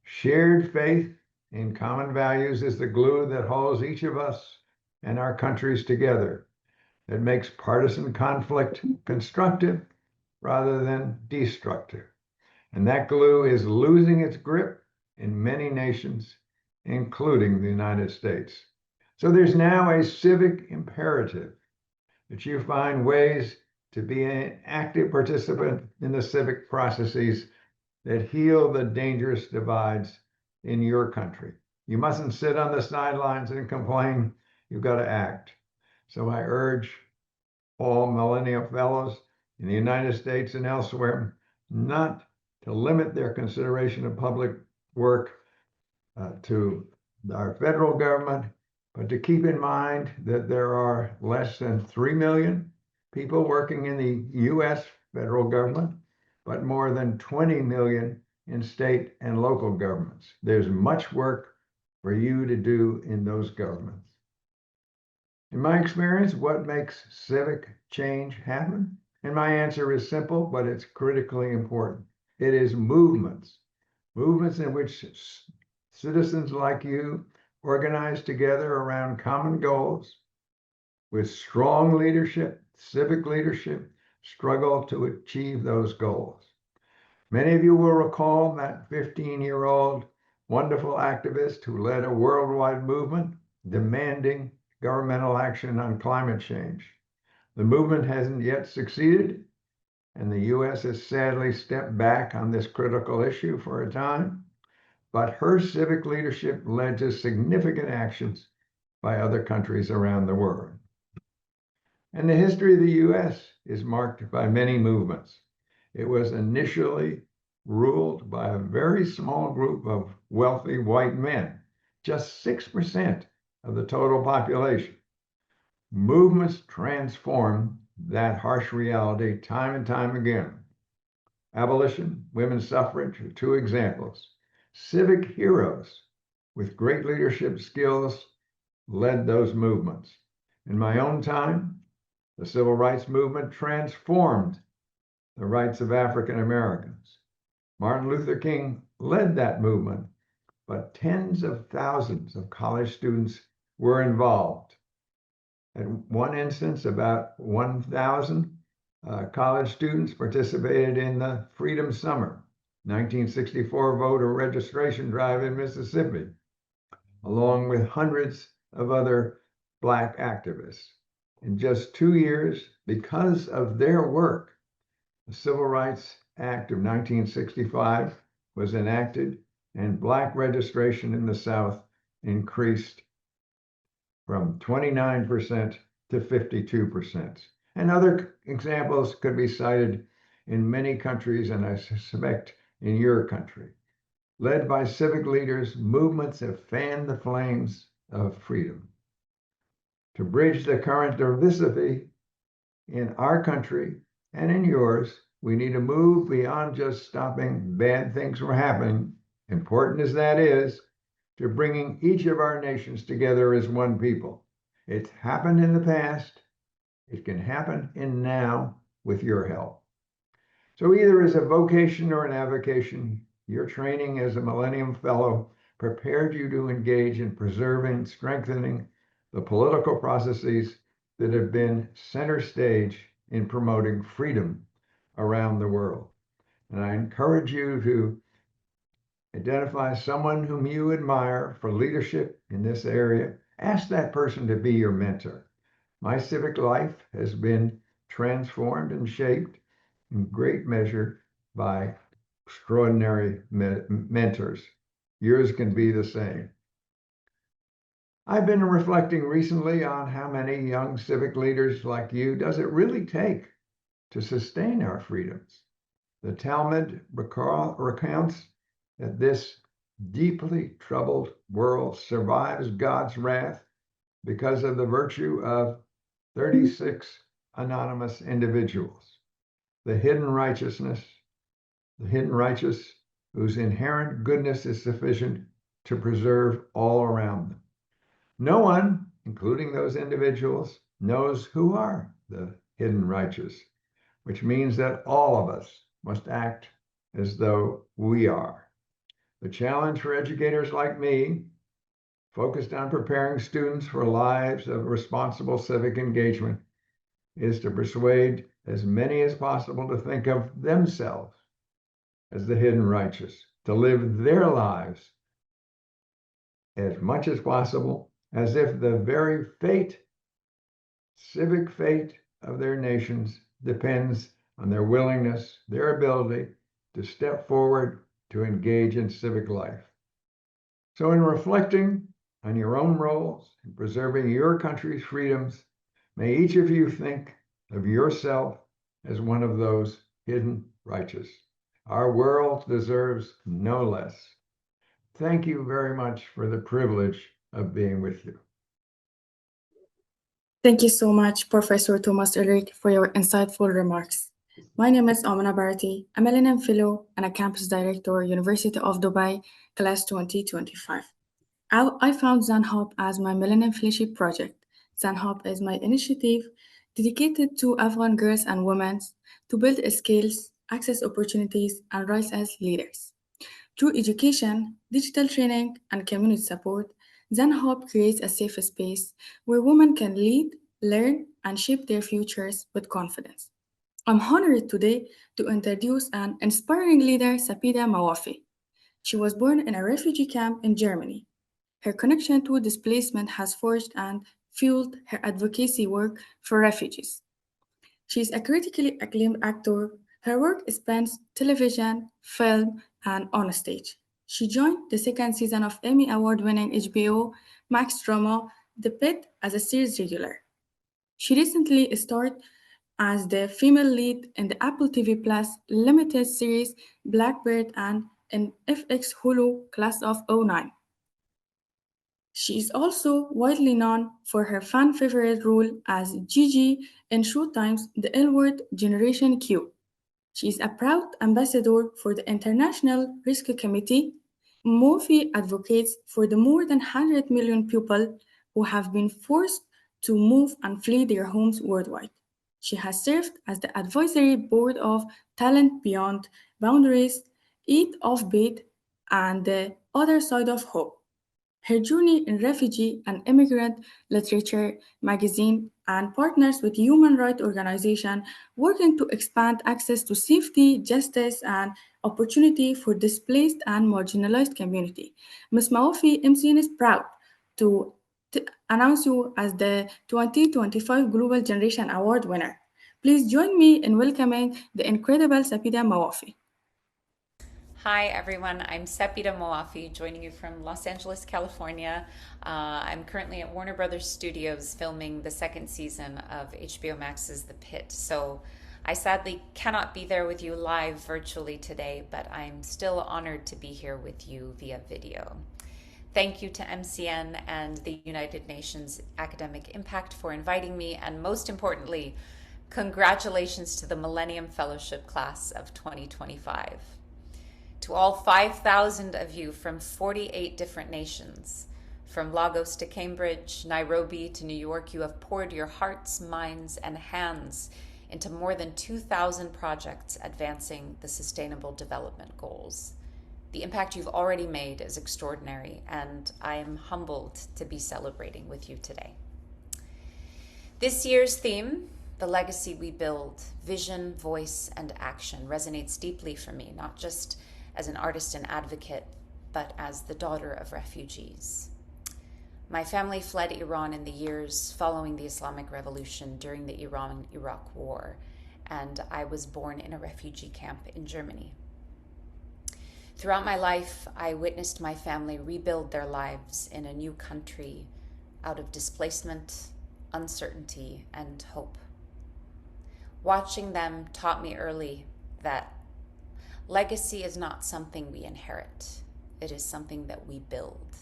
Shared faith in common values is the glue that holds each of us and our countries together, that makes partisan conflict constructive rather than destructive. And that glue is losing its grip in many nations, including the United States. So there's now a civic imperative that you find ways to be an active participant in the civic processes that heal the dangerous divides in your country. You mustn't sit on the sidelines and complain. You've got to act. So I urge all Millennium Fellows in the United States and elsewhere not to limit their consideration of public work to our federal government, but to keep in mind that there are less than 3 million people working in the US federal government, but more than 20 million in state and local governments. There's much work for you to do in those governments. In my experience, what makes civic change happen? And my answer is simple, but it's critically important. It is movements in which citizens like you organize together around common goals with strong leadership, civic leadership, struggle to achieve those goals. Many of you will recall that 15-year-old wonderful activist who led a worldwide movement demanding governmental action on climate change. The movement hasn't yet succeeded, and the US has sadly stepped back on this critical issue for a time, but her civic leadership led to significant actions by other countries around the world. And the history of the US is marked by many movements. It was initially ruled by a very small group of wealthy white men, just 6% of the total population. Movements transform that harsh reality time and time again. Abolition, women's suffrage are 2 examples. Civic heroes with great leadership skills led those movements. In my own time, the civil rights movement transformed the rights of African Americans. Martin Luther King led that movement, but tens of thousands of college students were involved. In one instance, about 1,000 college students participated in the Freedom Summer 1964 voter registration drive in Mississippi, along with hundreds of other Black activists. In just 2 years, because of their work, the Civil Rights Act of 1965 was enacted, and Black registration in the South increased from 29% to 52%. And other examples could be cited in many countries, and I suspect in your country. Led by civic leaders, movements have fanned the flames of freedom. To bridge the current diversity in our country and in yours, we need to move beyond just stopping bad things from happening, important as that is, to bringing each of our nations together as one people. It's happened in the past. It can happen in now with your help. So either as a vocation or an avocation, your training as a Millennium Fellow prepared you to engage in preserving, strengthening the political processes that have been center stage in promoting freedom around the world. And I encourage you to identify someone whom you admire for leadership in this area. Ask that person to be your mentor. My civic life has been transformed and shaped in great measure by extraordinary mentors. Yours can be the same. I've been reflecting recently on how many young civic leaders like you does it really take to sustain our freedoms. The Talmud recounts that this deeply troubled world survives God's wrath because of the virtue of 36 anonymous individuals. The hidden righteous whose inherent goodness is sufficient to preserve all around them. No one, including those individuals, knows who are the hidden righteous, which means that all of us must act as though we are. The challenge for educators like me, focused on preparing students for lives of responsible civic engagement, is to persuade as many as possible to think of themselves as the hidden righteous, to live their lives as much as possible as if the very civic fate of their nations depends on their willingness, their ability to step forward to engage in civic life. So in reflecting on your own roles in preserving your country's freedoms, may each of you think of yourself as one of those hidden righteous. Our world deserves no less. Thank you very much for the privilege of being with you. Thank you so much, Professor Thomas Ulrich, for your insightful remarks. My name is Amina Barati, a Millennium Fellow and a Campus Director, University of Dubai, Class 2025. I found ZanHop as my Millennium Fellowship project. ZanHop is my initiative dedicated to Afghan girls and women to build skills, access opportunities, and rise as leaders. Through education, digital training, and community support, ZanHop creates a safe space where women can lead, learn, and shape their futures with confidence. I'm honored today to introduce an inspiring leader, Sapida Mawafi. She was born in a refugee camp in Germany. Her connection to displacement has forged and fueled her advocacy work for refugees. She is a critically acclaimed actor. Her work spans television, film, and on stage. She joined the second season of Emmy Award-winning HBO Max drama The Pit as a series regular. She recently starred as the female lead in the Apple TV Plus limited series Blackbird and in FX Hulu Class of '09. She is also widely known for her fan favorite role as Gigi in Showtime's The L Word Generation Q. She is a proud ambassador for the International Rescue Committee. Mofi advocates for the more than 100 million people who have been forced to move and flee their homes worldwide. She has served as the advisory board of Talent Beyond Boundaries, Eat of Bait, and The Other Side of Hope. Her journey in refugee and immigrant literature magazine and partners with human rights organizations working to expand access to safety, justice, and opportunity for displaced and marginalized community. Ms. Mawafi MCN is proud to announce you as the 2025 Global Generation Award winner. Please join me in welcoming the incredible Sapida Mawafi. Hi everyone, I'm Sepida Moafi, joining you from Los Angeles, California. I'm currently at Warner Brothers Studios filming the second season of HBO Max's The Pit. So I sadly cannot be there with you live virtually today, but I'm still honored to be here with you via video. Thank you to MCN and the United Nations Academic Impact for inviting me, and most importantly, congratulations to the Millennium Fellowship Class of 2025. To all 5,000 of you from 48 different nations, from Lagos to Cambridge, Nairobi to New York, you have poured your hearts, minds, and hands into more than 2,000 projects advancing the Sustainable Development Goals. The impact you've already made is extraordinary, and I am humbled to be celebrating with you today. This year's theme, The Legacy We Build, Vision, Voice, and Action, resonates deeply for me, not just as an artist and advocate, but as the daughter of refugees. My family fled Iran in the years following the Islamic Revolution during the Iran-Iraq War, and I was born in a refugee camp in Germany. Throughout my life, I witnessed my family rebuild their lives in a new country out of displacement, uncertainty, and hope. Watching them taught me early that legacy is not something we inherit. It is something that we build.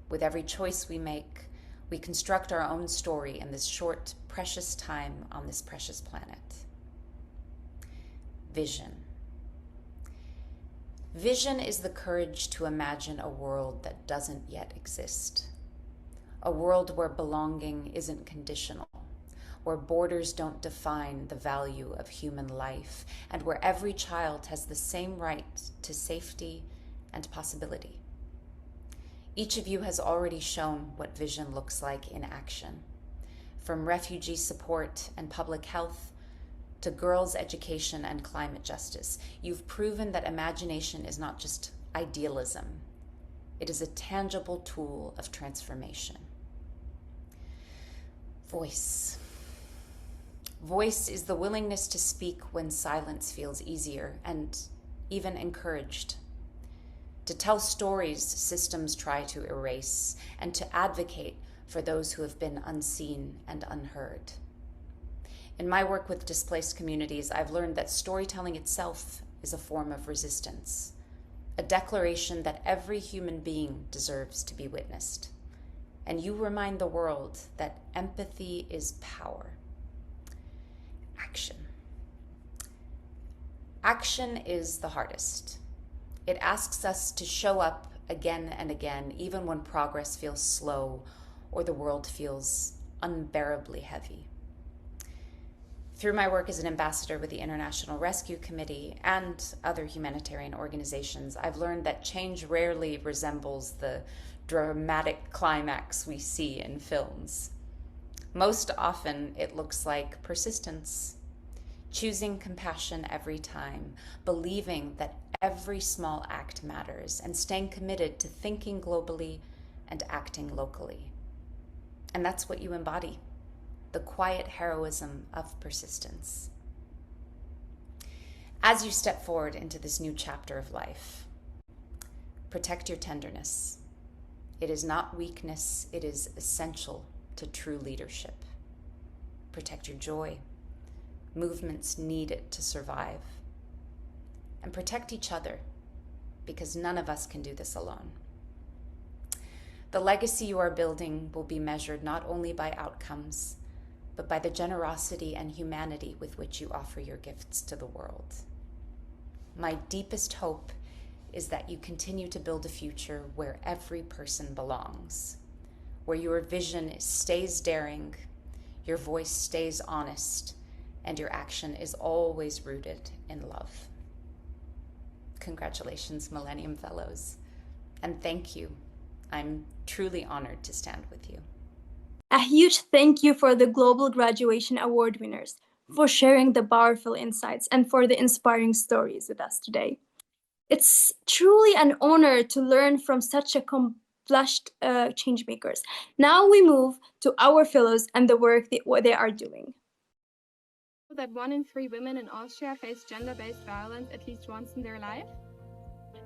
With every choice we make, we construct our own story in this short, precious time on this precious planet. Vision. Vision is the courage to imagine a world that doesn't yet exist. A world where belonging isn't conditional, where borders don't define the value of human life, and where every child has the same right to safety and possibility. Each of you has already shown what vision looks like in action. From refugee support and public health to girls' education and climate justice, you've proven that imagination is not just idealism. It is a tangible tool of transformation. Voice. Voice is the willingness to speak when silence feels easier and even encouraged. To tell stories systems try to erase, and to advocate for those who have been unseen and unheard. In my work with displaced communities, I've learned that storytelling itself is a form of resistance, a declaration that every human being deserves to be witnessed. And you remind the world that empathy is power. Action. Action is the hardest. It asks us to show up again and again, even when progress feels slow or the world feels unbearably heavy. Through my work as an ambassador with the International Rescue Committee and other humanitarian organizations, I've learned that change rarely resembles the dramatic climax we see in films. Most often, it looks like persistence, choosing compassion every time, believing that every small act matters, and staying committed to thinking globally and acting locally. And that's what you embody, the quiet heroism of persistence. As you step forward into this new chapter of life, protect your tenderness. It is not weakness, it is essential to true leadership. Protect your joy. Movements need it to survive. And protect each other, because none of us can do this alone. The legacy you are building will be measured not only by outcomes, but by the generosity and humanity with which you offer your gifts to the world. My deepest hope is that you continue to build a future where every person belongs, where your vision stays daring, your voice stays honest, and your action is always rooted in love. Congratulations, Millennium Fellows, and thank you. I'm truly honored to stand with you. A huge thank you for the Global Graduation Award winners, for sharing the powerful insights and for the inspiring stories with us today. It's truly an honor to learn from such accomplished changemakers. Now we move to our fellows and the work what they are doing. That 1 in 3 women in Austria face gender-based violence at least once in their life?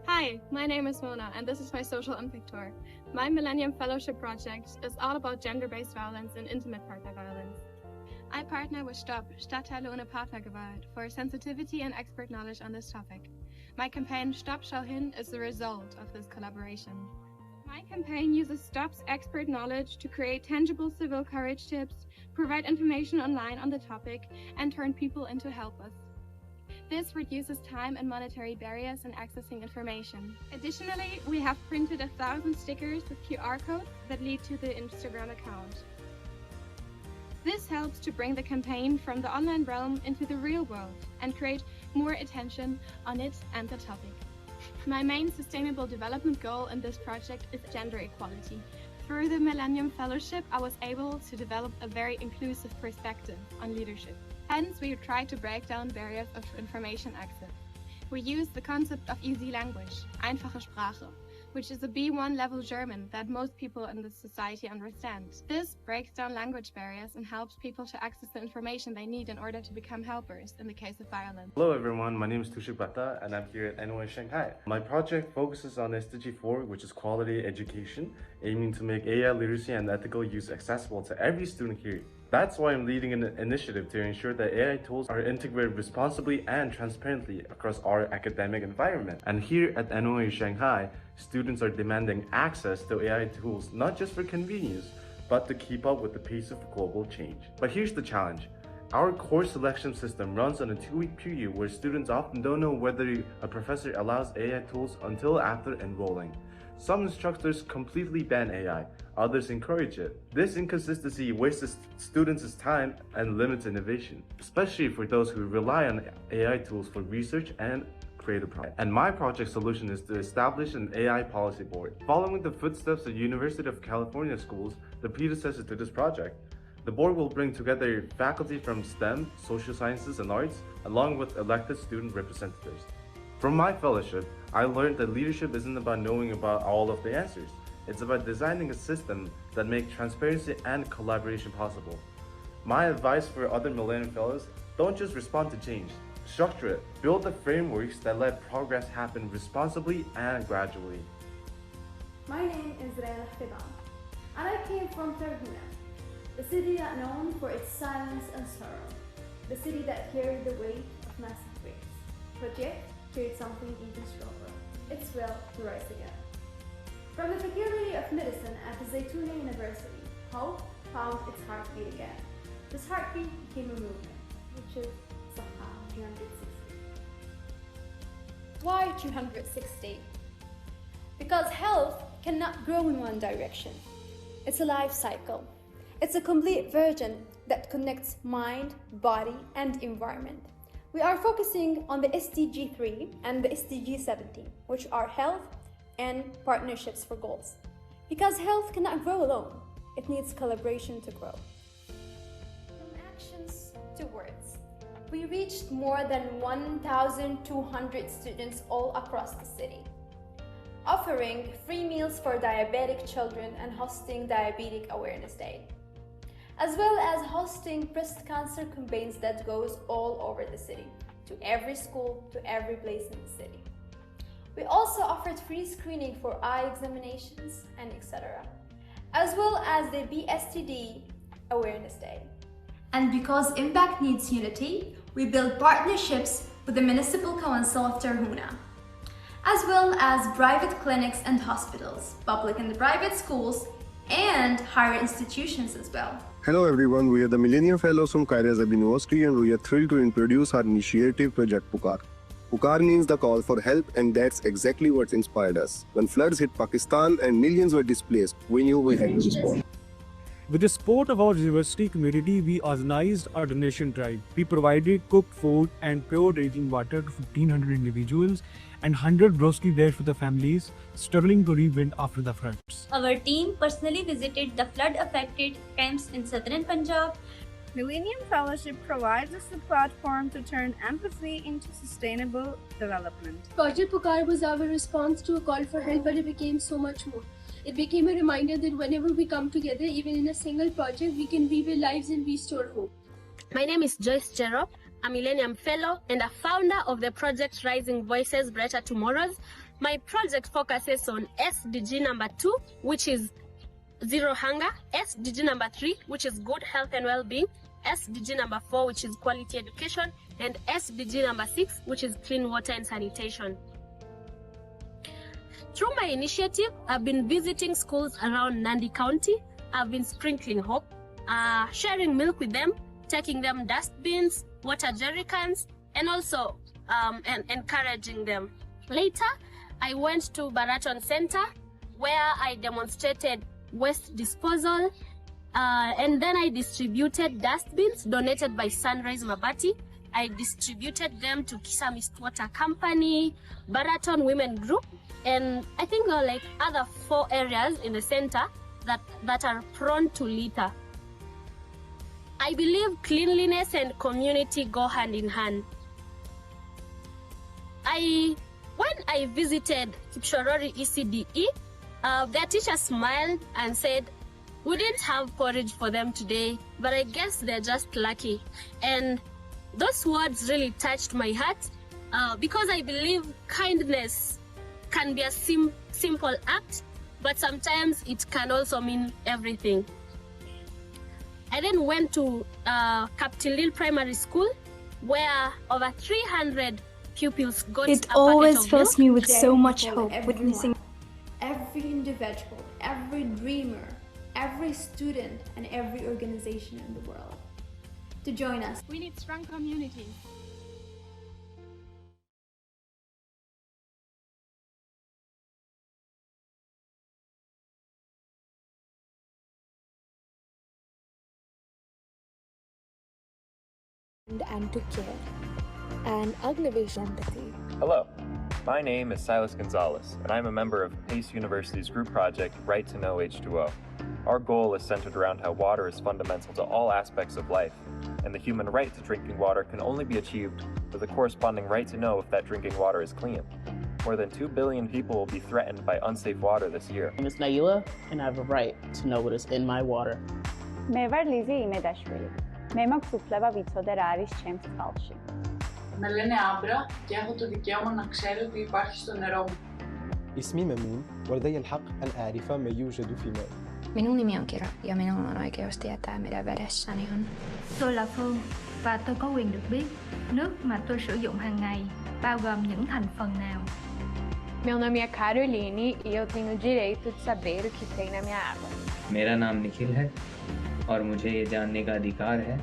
Hi, my name is Mona, and this is my social impact tour. My Millennium Fellowship project is all about gender-based violence and intimate partner violence. I partner with STOP, Stadtteile ohne Partnergewalt, for sensitivity and expert knowledge on this topic. My campaign Stop Schau hin is the result of this collaboration. My campaign uses STOP's expert knowledge to create tangible civil courage tips, provide information online on the topic, and turn people into helpers. This reduces time and monetary barriers in accessing information. Additionally, we have printed 1,000 stickers with QR codes that lead to the Instagram account. This helps to bring the campaign from the online realm into the real world and create more attention on it and the topic. My main sustainable development goal in this project is gender equality. Through the Millennium Fellowship, I was able to develop a very inclusive perspective on leadership. Hence, we try to break down barriers of information access. We use the concept of easy language, einfache Sprache, which is a B1 level German that most people in this society understand. This breaks down language barriers and helps people to access the information they need in order to become helpers in the case of violence. Hello everyone, my name is Tushik Bhatta and I'm here at NOA Shanghai. My project focuses on SDG 4, which is quality education, aiming to make AI literacy and ethical use accessible to every student here. That's why I'm leading an initiative to ensure that AI tools are integrated responsibly and transparently across our academic environment. And here at NOA Shanghai, students are demanding access to AI tools not just for convenience, but to keep up with the pace of global change. But here's the challenge. Our course selection system runs on a 2-week period where students often don't know whether a professor allows AI tools until after enrolling. Some instructors completely ban AI, others encourage it. This inconsistency wastes students' time and limits innovation, especially for those who rely on AI tools for research and creative projects. And my project solution is to establish an AI policy board. Following the footsteps of University of California schools, the predecessor to this project, the board will bring together faculty from STEM, social sciences, and arts, along with elected student representatives. From my fellowship, I learned that leadership isn't about knowing about all of the answers. It's about designing a system that makes transparency and collaboration possible. My advice for other Millennium Fellows, don't just respond to change. Structure it. Build the frameworks that let progress happen responsibly and gradually. My name is Rayna Fidan, and I came from Terhuna, the city that known for its silence and sorrow, the city that carried the weight of massive waves, but yet carried something even stronger, its will to rise again. From the faculty of medicine at the Zaytuna University, hope found its heartbeat again. This heartbeat became a movement, which is Saha 360. Why 260? Because health cannot grow in one direction. It's a life cycle. It's a complete version that connects mind, body, and environment. We are focusing on the SDG 3 and the SDG 17, which are health and partnerships for goals. Because health cannot grow alone, it needs collaboration to grow. From actions to words, we reached more than 1,200 students all across the city, offering free meals for diabetic children and hosting Diabetic Awareness Day, as well as hosting breast cancer campaigns that goes all over the city, to every school, to every place in the city. We also offered free screening for eye examinations and etc., as well as the BSTD Awareness Day. And because impact needs unity, we build partnerships with the Municipal Council of Terhuna, as well as private clinics and hospitals, public and private schools, and higher institutions as well. Hello everyone, we are the Millennium Fellows from Cairo University and we are thrilled to introduce our initiative Project Pukar. Pukar means the call for help, and that's exactly what inspired us. When floods hit Pakistan and millions were displaced, we knew we had to respond. With the support of our university community, we organized our donation drive. We provided cooked food and pure drinking water to 1,500 individuals and 100 broski bags for the families struggling to rebuild after the floods. Our team personally visited the flood-affected camps in southern Punjab. Millennium Fellowship provides us a platform to turn empathy into sustainable development. Project Pukar was our response to a call for help, but it became so much more. It became a reminder that whenever we come together, even in a single project, we can rebuild lives and restore hope. My name is Joyce Jerop, a Millennium Fellow and a founder of the project Rising Voices Brighter Tomorrows. My project focuses on SDG number 2, which is zero hunger, SDG number 3, which is good health and well-being, SDG number 4, which is quality education, and SDG number 6, which is clean water and sanitation. Through my initiative, I've been visiting schools around Nandi County. I've been sprinkling hope, sharing milk with them, taking them dustbins, water jerrycans, and also encouraging them. Later, I went to Baraton Center, where I demonstrated waste disposal, and then I distributed dustbins donated by Sunrise Mabati. I distributed them to Kisa Mistwater Company, Baraton Women Group, and I think like other 4 areas in the center that are prone to litter. I believe cleanliness and community go hand in hand. When I visited Kipshorori ECDE, their teacher smiled and said, "We didn't have porridge for them today, but I guess they're just lucky." And those words really touched my heart because I believe kindness can be a simple act, but sometimes it can also mean everything. I then went to Captain Lil Primary School, where over 300 pupils got It a always packet of fills milk. me with so Daring much for hope everyone, witnessing every individual, every dreamer, every student, and every organization in the world to join us. We need strong communities. And to care, and aggravation empathy. Hello, my name is Silas Gonzalez, and I'm a member of Pace University's group project Right to Know H2O. Our goal is centered around how water is fundamental to all aspects of life, and the human right to drinking water can only be achieved with a corresponding right to know if that drinking water is clean. More than 2 billion people will be threatened by unsafe water this year. My name is Naila, and I have a right to know what is in my water. Mevar Lizi Imedashvili. Με μαξουφλέβα βιτσόδερα τσέμς καλში. Με λένε Άμπρα και έχω το δικαίωμα να ξέρω τι υπάρχει στο νερό μου. اسمي ممون ولدي الحق أن أعرف ما يوجد في مائي. Minun nimi on Kira ja minun on oikeus tietää mitä vedessäni on. Tôi là Phương và tôi có quyền được biết nước mà tôi sử dụng hàng ngày bao gồm những thành phần nào. Meu nome é Caroline e eu tenho o direito de saber o que tem na minha água. मेरा नाम निखिल है और मुझे ये जानने का अधिकार है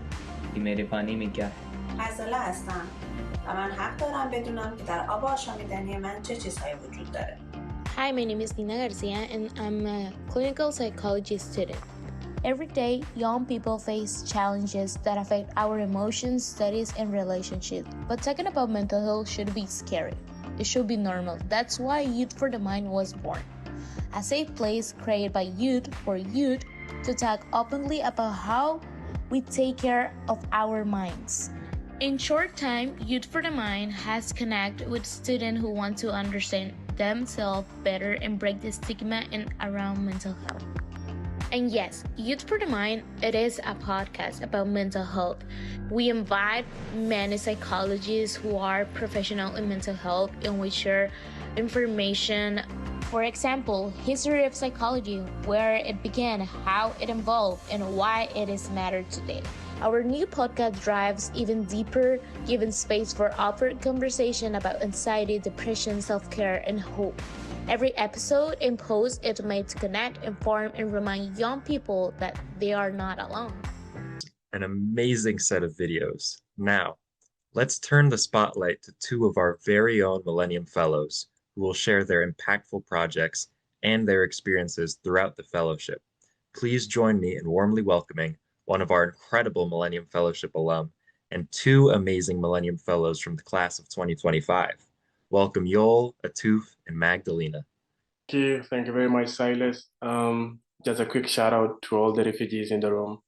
कि मेरे पानी में क्या है. غزاله هستم و من حق دارم بدونم که در آب آشامیدنی من چه چیزهایی وجود داره. Hi, my name is Nina Garcia and I'm a clinical psychology student. Every day, young people face challenges that affect our emotions, studies, and relationships. But talking about mental health should be scary. It should be normal. That's why Youth for the Mind was born. A safe place created by youth for youth to talk openly about how we take care of our minds. In short time, Youth for the Mind has connected with students who want to understand themselves better and break the stigma around mental health. And yes, Youth for the Mind, it is a podcast about mental health. We invite many psychologists who are professional in mental health and we share information. For example, history of psychology, where it began, how it evolved, and why it is mattered today. Our new podcast dives even deeper, giving space for open conversation about anxiety, depression, self-care, and hope. Every episode and post is made to connect, inform, and remind young people that they are not alone. An amazing set of videos. Now, let's turn the spotlight to two of our very own Millennium Fellows, who will share their impactful projects and their experiences throughout the fellowship. Please join me in warmly welcoming one of our incredible Millennium Fellowship alum and two amazing Millennium Fellows from the class of 2025. Welcome Yoel, Atuf, and Magdalena. Thank you very much, Silas. Just a quick shout out to all the refugees in the room.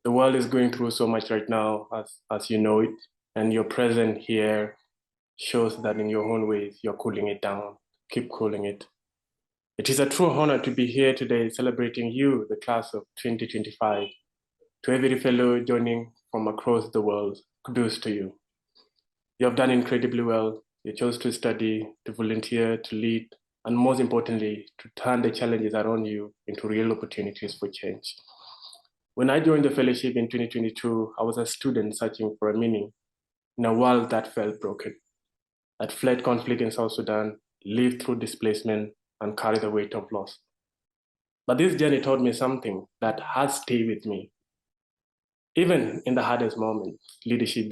The world is going through so much right now, as you know it, and your presence here shows that in your own ways, you're cooling it down. Keep cooling it. It is a true honor to be here today celebrating you, the class of 2025. To every fellow joining from across the world, kudos to you. You have done incredibly well, You chose to study, to volunteer, to lead, and most importantly, to turn the challenges around you into real opportunities for change. When I joined the fellowship in 2022, I was a student searching for a meaning in a world that felt broken. I'd fled conflict in South Sudan, lived through displacement, and carried the weight of loss. But this journey taught me something that has stayed with me. Even in the hardest moments, leadership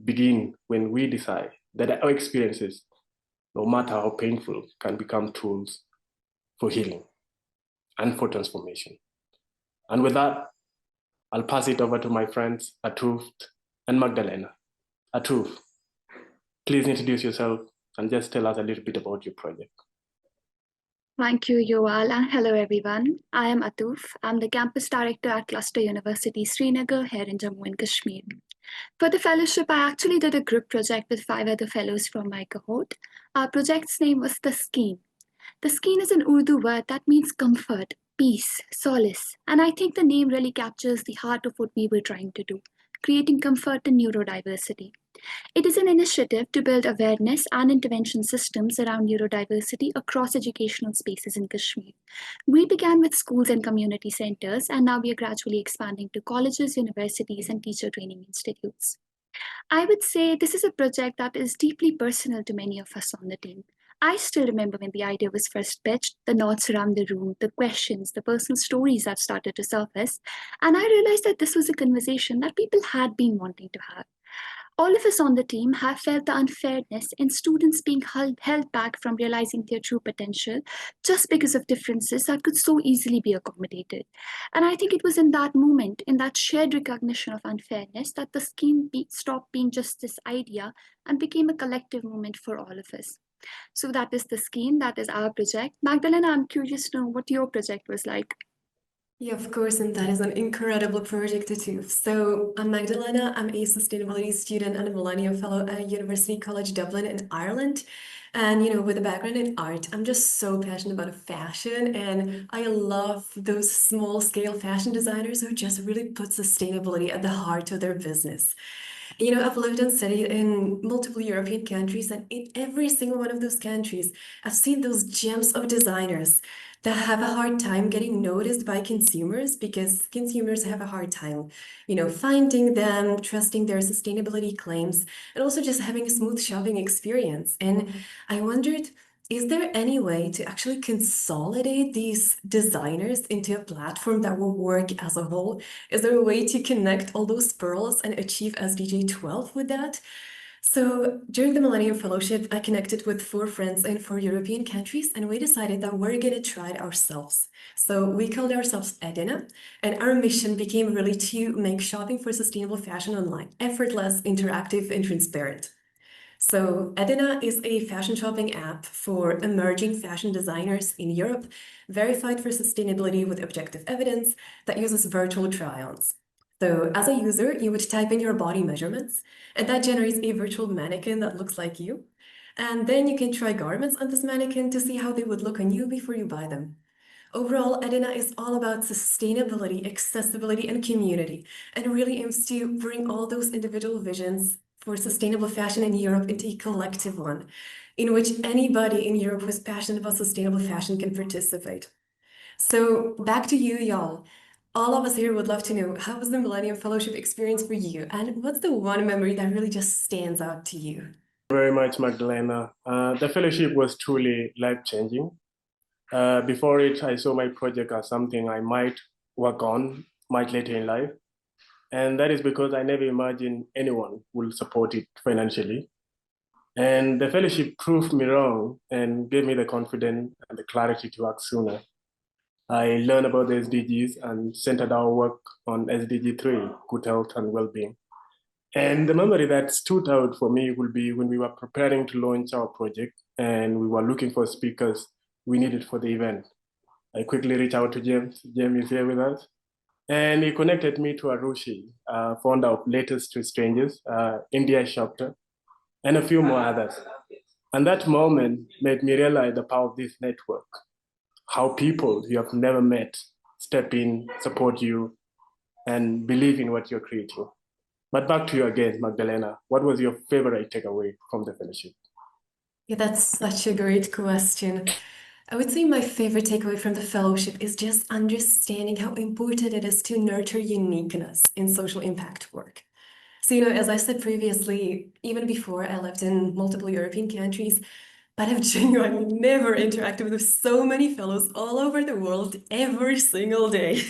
begins when we decide that our experiences, no matter how painful, can become tools for healing and for transformation. And with that, I'll pass it over to my friends, Atuf and Magdalena. Atuf, please introduce yourself and just tell us a little bit about your project. Thank you, Yoval, and hello, everyone. I am Atuf. I'm the campus director at Cluster University, Srinagar, here in Jammu and Kashmir. For the fellowship, I actually did a group project with 5 other fellows from my cohort. Our project's name was Taskeen. Taskeen is an Urdu word that means comfort, peace, solace, and I think the name really captures the heart of what we were trying to do, creating comfort in neurodiversity. It is an initiative to build awareness and intervention systems around neurodiversity across educational spaces in Kashmir. We began with schools and community centers, and now we are gradually expanding to colleges, universities, and teacher training institutes. I would say this is a project that is deeply personal to many of us on the team. I still remember when the idea was first pitched, the nods around the room, the questions, the personal stories that started to surface, and I realized that this was a conversation that people had been wanting to have. All of us on the team have felt the unfairness in students being held back from realizing their true potential just because of differences that could so easily be accommodated. And I think it was in that moment, in that shared recognition of unfairness, that the scheme stopped being just this idea and became a collective moment for all of us. So that is the scheme, that is our project. Magdalena, I'm curious to know what your project was like. Yeah, of course, and that is an incredible project too. So I'm Magdalena, I'm a sustainability student and a Millennium Fellow at University College Dublin in Ireland. And with a background in art, I'm just so passionate about fashion, and I love those small scale fashion designers who just really put sustainability at the heart of their business. I've lived and studied in multiple European countries, and in every single one of those countries, I've seen those gems of designers that have a hard time getting noticed by consumers because consumers have a hard time, finding them, trusting their sustainability claims, and also just having a smooth shopping experience. And I wondered, is there any way to actually consolidate these designers into a platform that will work as a whole? Is there a way to connect all those pearls and achieve SDG 12 with that? So during the Millennium Fellowship, I connected with 4 friends in 4 European countries, and we decided that we're going to try it ourselves. So we called ourselves Edina, and our mission became really to make shopping for sustainable fashion online effortless, interactive, and transparent. So Edina is a fashion shopping app for emerging fashion designers in Europe, verified for sustainability with objective evidence that uses virtual try-ons. So as a user, you would type in your body measurements, and that generates a virtual mannequin that looks like you. And then you can try garments on this mannequin to see how they would look on you before you buy them. Overall, Edina is all about sustainability, accessibility, and community, and really aims to bring all those individual visions for sustainable fashion in Europe into a collective one, in which anybody in Europe who's passionate about sustainable fashion can participate. So back to you, y'all. All of us here would love to know, how was the Millennium Fellowship experience for you? And what's the one memory that really just stands out to you? Very much, Magdalena. The fellowship was truly life-changing. Before it, I saw my project as something I might work on much later in life. And that is because I never imagined anyone would support it financially. And the fellowship proved me wrong and gave me the confidence and the clarity to act sooner. I learned about the SDGs and centered our work on SDG 3, good health and well-being. And the memory that stood out for me will be when we were preparing to launch our project and we were looking for speakers we needed for the event. I quickly reached out to James. James is here with us. And he connected me to Arushi, founder of Latest to Strangers, India chapter, and a few more others. And that moment made me realize the power of this network, how people you have never met step in, support you, and believe in what you're creating. But back to you again, Magdalena. What was your favorite takeaway from the fellowship? Yeah, that's such a great question. I would say my favorite takeaway from the fellowship is just understanding how important it is to nurture uniqueness in social impact work. So, as I said previously, even before I lived in multiple European countries, but I've genuinely never interacted with so many fellows all over the world every single day.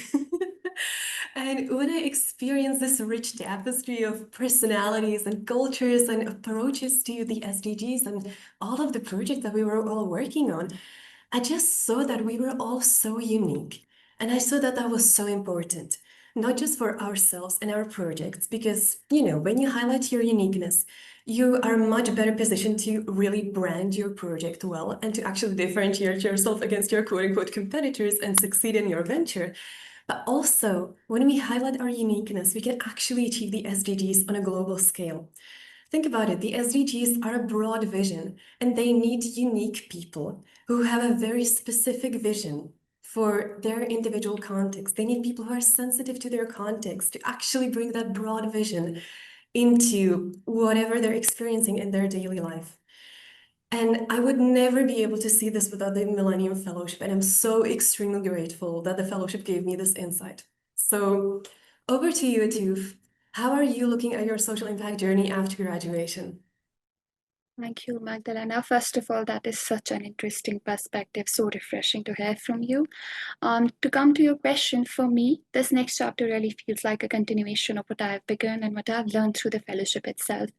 And when I experienced this rich tapestry of personalities and cultures and approaches to the SDGs and all of the projects that we were all working on, I just saw that we were all so unique. And I saw that that was so important, not just for ourselves and our projects, because, when you highlight your uniqueness, you are much better positioned to really brand your project well and to actually differentiate yourself against your quote unquote competitors and succeed in your venture. But also, when we highlight our uniqueness, we can actually achieve the SDGs on a global scale. Think about it, the SDGs are a broad vision, and they need unique people who have a very specific vision for their individual context. They need people who are sensitive to their context to actually bring that broad vision into whatever they're experiencing in their daily life. And I would never be able to see this without the Millennium Fellowship, and I'm so extremely grateful that the fellowship gave me this insight. So over to you, Atuf. How are you looking at your social impact journey after graduation? Thank you, Magdalena. First of all, that is such an interesting perspective, so refreshing to hear from you. To come to your question, for me, this next chapter really feels like a continuation of what I've begun and what I've learned through the fellowship itself.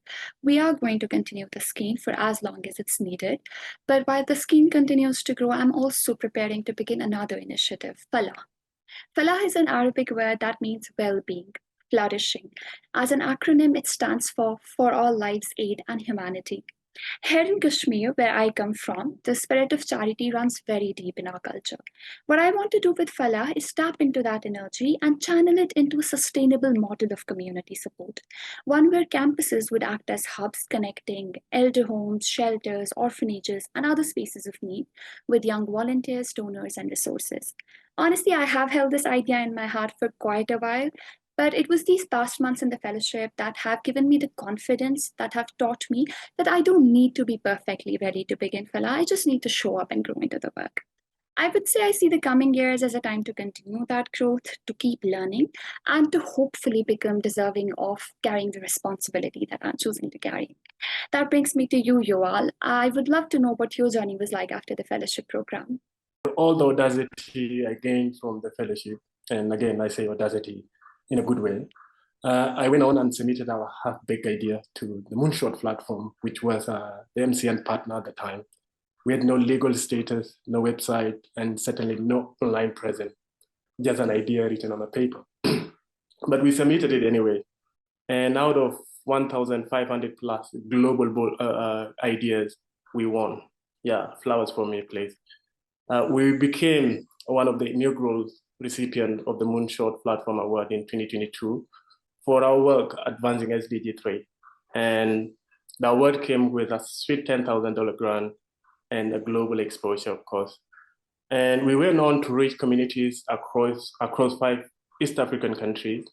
We are going to continue the scheme for as long as it's needed, but while the scheme continues to grow, I'm also preparing to begin another initiative, Falah. Falah is an Arabic word that means well-being, flourishing. As an acronym, it stands for All Lives, Aid and Humanity. Here in Kashmir, where I come from, the spirit of charity runs very deep in our culture. What I want to do with Falah is tap into that energy and channel it into a sustainable model of community support. One where campuses would act as hubs connecting elder homes, shelters, orphanages, and other spaces of need with young volunteers, donors, and resources. Honestly, I have held this idea in my heart for quite a while, but it was these past months in the fellowship that have given me the confidence, that have taught me that I don't need to be perfectly ready to begin Falah. I just need to show up and grow into the work. I would say I see the coming years as a time to continue that growth, to keep learning, and to hopefully become deserving of carrying the responsibility that I'm choosing to carry. That brings me to you, Yoal. I would love to know what your journey was like after the fellowship program. All the audacity I gained from the fellowship, and again, I say audacity in a good way, I went on and submitted our half-baked idea to the Moonshot platform, which was the MCN partner at the time. We had no legal status, no website, and certainly no online presence, just an idea written on a paper. But we submitted it anyway. And out of 1,500 plus global ideas, we won. Yeah, flowers for me, please. We became one of the inaugural recipients of the Moonshot Platform Award in 2022 for our work advancing SDG 3. And the award came with a sweet $10,000 grant and a global exposure, of course. And we went on to reach communities across 5 East African countries.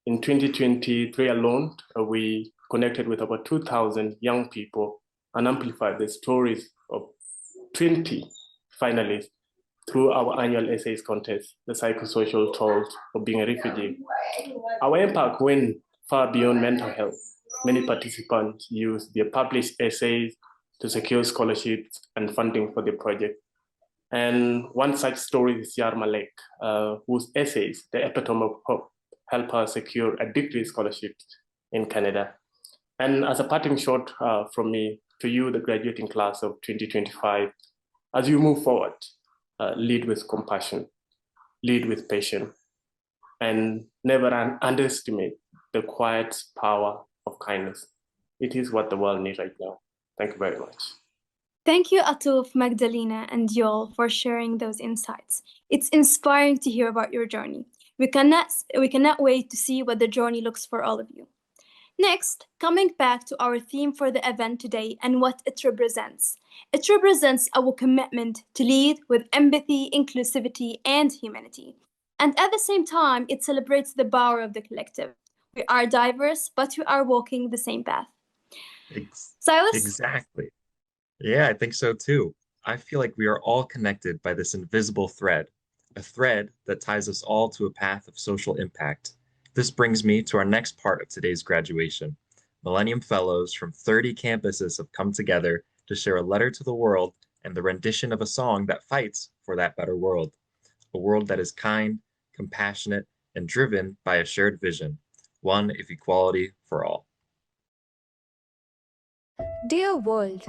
In 2023 alone, we connected with about 2,000 young people and amplified the stories of 20 finalists through our annual essays contest, the psychosocial tolls of being a refugee. Our impact went far beyond mental health. Many participants used their published essays to secure scholarships and funding for the project. And one such story is Yar Malek, whose essays, The Epitome of Hope, helped her secure a degree scholarship in Canada. And as a parting shot from me to you, the graduating class of 2025, as you move forward, lead with compassion, lead with patience, and never underestimate the quiet power of kindness. It is what the world needs right now. Thank you very much. Thank you, Atuf, Magdalena, and Yol for sharing those insights. It's inspiring to hear about your journey. We cannot wait to see what the journey looks for all of you. Next, coming back to our theme for the event today and what it represents. It represents our commitment to lead with empathy, inclusivity, and humanity. And at the same time, it celebrates the power of the collective. We are diverse, but we are walking the same path. Silas? Exactly. Yeah, I think so too. I feel like we are all connected by this invisible thread, a thread that ties us all to a path of social impact. This brings me to our next part of today's graduation. Millennium Fellows from 30 campuses have come together to share a letter to the world and the rendition of a song that fights for that better world, a world that is kind, compassionate, and driven by a shared vision, one of equality for all. Dear world,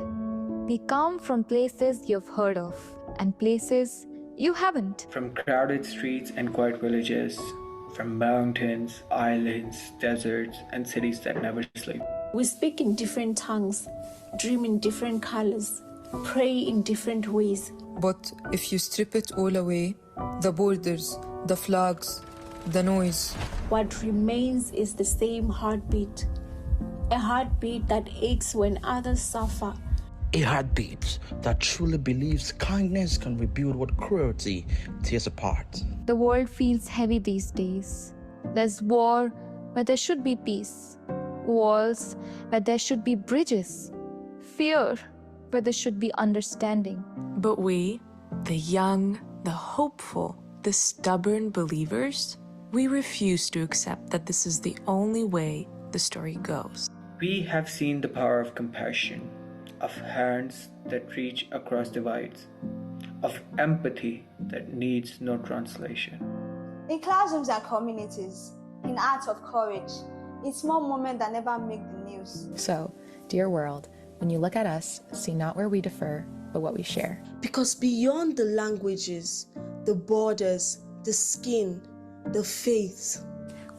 we come from places you've heard of and places you haven't. From crowded streets and quiet villages, from mountains, islands, deserts, and cities that never sleep. We speak in different tongues, dream in different colors, pray in different ways. But if you strip it all away, the borders, the flags, the noise, what remains is the same heartbeat. A heartbeat that aches when others suffer. A heartbeat that truly believes kindness can rebuild what cruelty tears apart. The world feels heavy these days. There's war where there should be peace. Walls where there should be bridges. Fear where there should be understanding. But we, the young, the hopeful, the stubborn believers, we refuse to accept that this is the only way the story goes. We have seen the power of compassion, of hands that reach across divides, of empathy that needs no translation. In classrooms and communities, in acts of courage, in small moments that never make the news. So, dear world, when you look at us, see not where we differ, but what we share. Because beyond the languages, the borders, the skin, the faiths,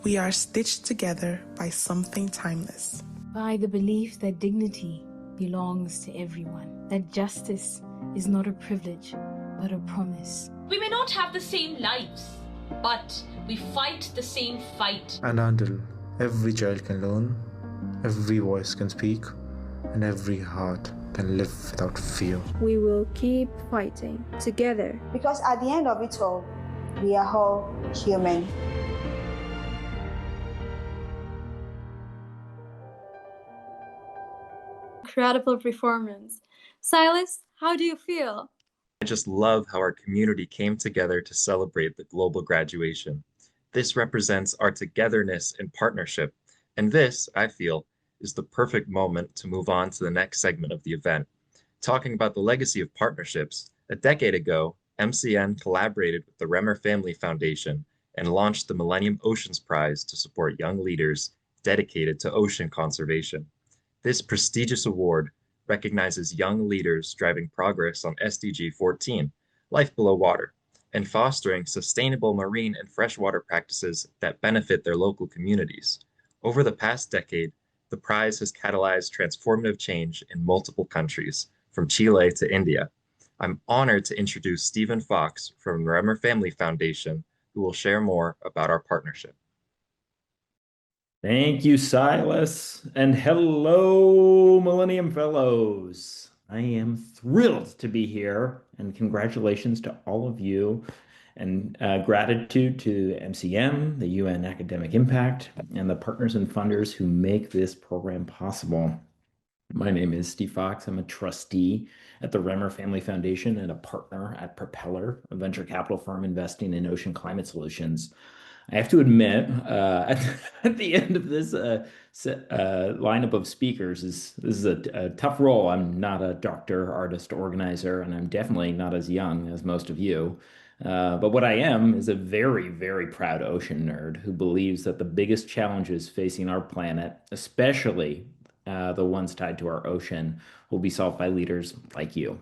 we are stitched together by something timeless. By the belief that dignity belongs to everyone, that justice is not a privilege, but a promise. We may not have the same lives, but we fight the same fight. And until every child can learn, every voice can speak, and every heart can live without fear, we will keep fighting together. Because at the end of it all, we are all human. Incredible performance. Silas, how do you feel? I just love how our community came together to celebrate the global graduation. This represents our togetherness and partnership, and this, I feel, is the perfect moment to move on to the next segment of the event. Talking about the legacy of partnerships, a decade ago, MCN collaborated with the Remmer Family Foundation and launched the Millennium Oceans Prize to support young leaders dedicated to ocean conservation. This prestigious award recognizes young leaders driving progress on SDG 14, Life Below Water, and fostering sustainable marine and freshwater practices that benefit their local communities. Over the past decade, the prize has catalyzed transformative change in multiple countries, from Chile to India. I'm honored to introduce Stephen Fox from the Remmer Family Foundation, who will share more about our partnership. Thank you, Silas, and hello, Millennium Fellows. I am thrilled to be here, and congratulations to all of you, and gratitude to MCM, the UN Academic Impact, and the partners and funders who make this program possible. My name is Steve Fox. I'm a trustee at the Remmer Family Foundation and a partner at Propeller, a venture capital firm investing in ocean climate solutions. I have to admit, at the end of this lineup of speakers, this is a tough role. I'm not a doctor, artist, organizer, and I'm definitely not as young as most of you. But what I am is a very, very proud ocean nerd who believes that the biggest challenges facing our planet, especially the ones tied to our ocean, will be solved by leaders like you.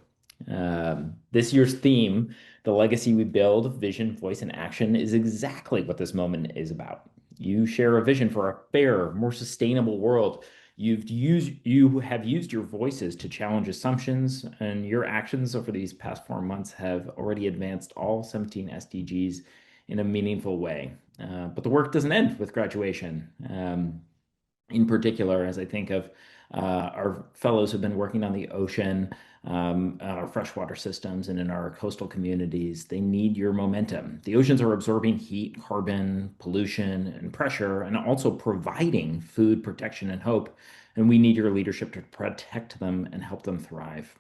This year's theme, the legacy we build, vision, voice, and action, is exactly what this moment is about. You share a vision for a fairer, more sustainable world. You have used your voices to challenge assumptions, and your actions over these past 4 months have already advanced all 17 SDGs in a meaningful way. But the work doesn't end with graduation. In particular, as I think of our fellows who've been working on the ocean, our freshwater systems, and in our coastal communities, they need your momentum. The oceans are absorbing heat, carbon, pollution, and pressure, and also providing food, protection, and hope. and we need your leadership to protect them and help them thrive.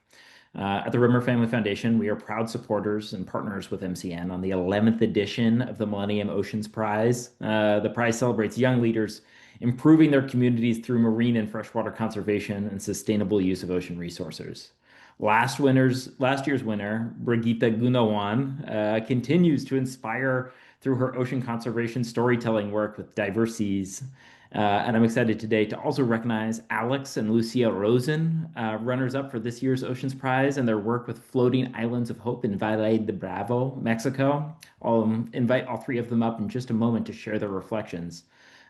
At the Rimmer Family Foundation, we are proud supporters and partners with MCN on the 11th edition of the Millennium Oceans Prize. The prize celebrates young leaders improving their communities through marine and freshwater conservation and sustainable use of ocean resources. Last year's winner, Brigitte Gunawan, continues to inspire through her ocean conservation storytelling work with diverse seas. And I'm excited today to also recognize Alex and Lucia Rosen, runners-up for this year's Oceans Prize, and their work with Floating Islands of Hope in Valle de Bravo, Mexico. I'll invite all three of them up in just a moment to share their reflections.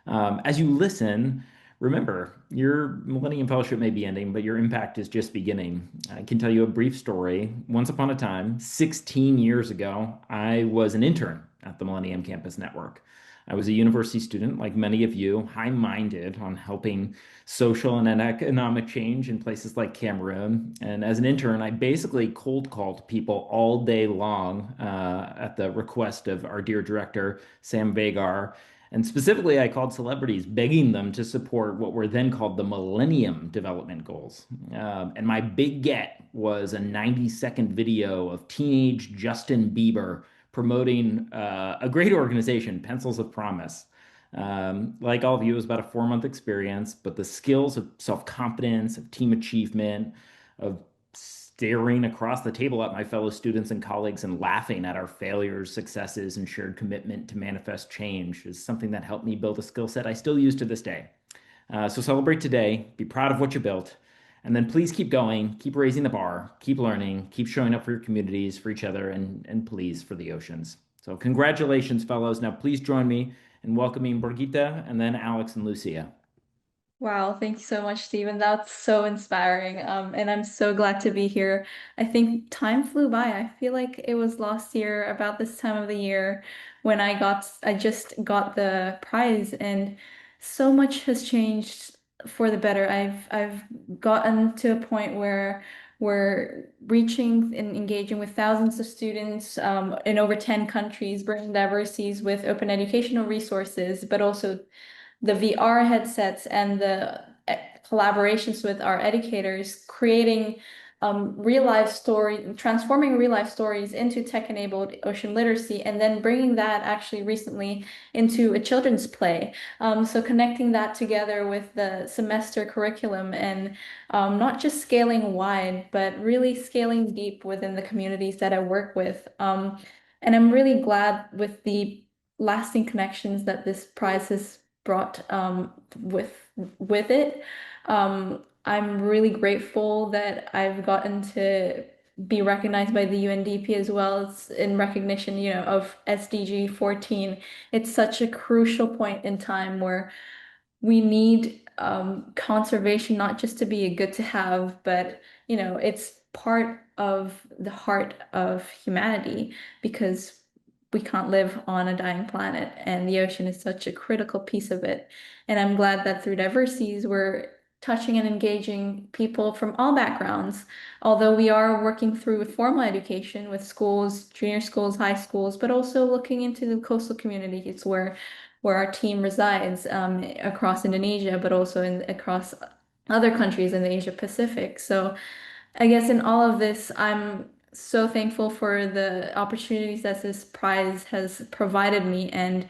As you listen, remember, your Millennium Fellowship may be ending, but your impact is just beginning. I can tell you a brief story. Once upon a time, 16 years ago, I was an intern at the Millennium Campus Network. I was a university student, like many of you, high-minded on helping social and economic change in places like Cameroon. And as an intern, I basically cold called people all day long at the request of our dear director, Sam Vagar. And specifically, I called celebrities, begging them to support what were then called the Millennium Development Goals. And my big get was a 90-second video of teenage Justin Bieber promoting a great organization, Pencils of Promise. Like all of you, it was about a 4-month experience, but the skills of self-confidence, of team achievement, of staring across the table at my fellow students and colleagues and laughing at our failures, successes, and shared commitment to manifest change is something that helped me build a skill set I still use to this day. So celebrate today, be proud of what you built, and then please keep going, keep raising the bar, keep learning, keep showing up for your communities, for each other, and please for the oceans. So congratulations, fellows. Now please join me in welcoming Brigitte and then Alex and Lucia. Wow, thank you so much, Stephen. That's so inspiring. And I'm so glad to be here. I think time flew by. I feel like it was last year, about this time of the year, when I just got the prize, and so much has changed for the better. I've gotten to a point where we're reaching and engaging with thousands of students in over 10 countries, bringing diversities with open educational resources, but also the VR headsets and the collaborations with our educators, creating real life story, transforming real life stories into tech-enabled ocean literacy, and then bringing that actually recently into a children's play. So connecting that together with the semester curriculum, and not just scaling wide, but really scaling deep within the communities that I work with. And I'm really glad with the lasting connections that this prize has brought with it. I'm really grateful that I've gotten to be recognized by the UNDP as well as in recognition, of SDG 14. It's such a crucial point in time where we need conservation not just to be a good to have, but it's part of the heart of humanity, because we can't live on a dying planet, and the ocean is such a critical piece of it. And I'm glad that through Diversities, we're touching and engaging people from all backgrounds, although we are working through formal education with schools, junior schools, high schools, but also looking into the coastal communities where our team resides across Indonesia, but also across other countries in the Asia Pacific. So I guess in all of this, I'm so thankful for the opportunities that this prize has provided me, and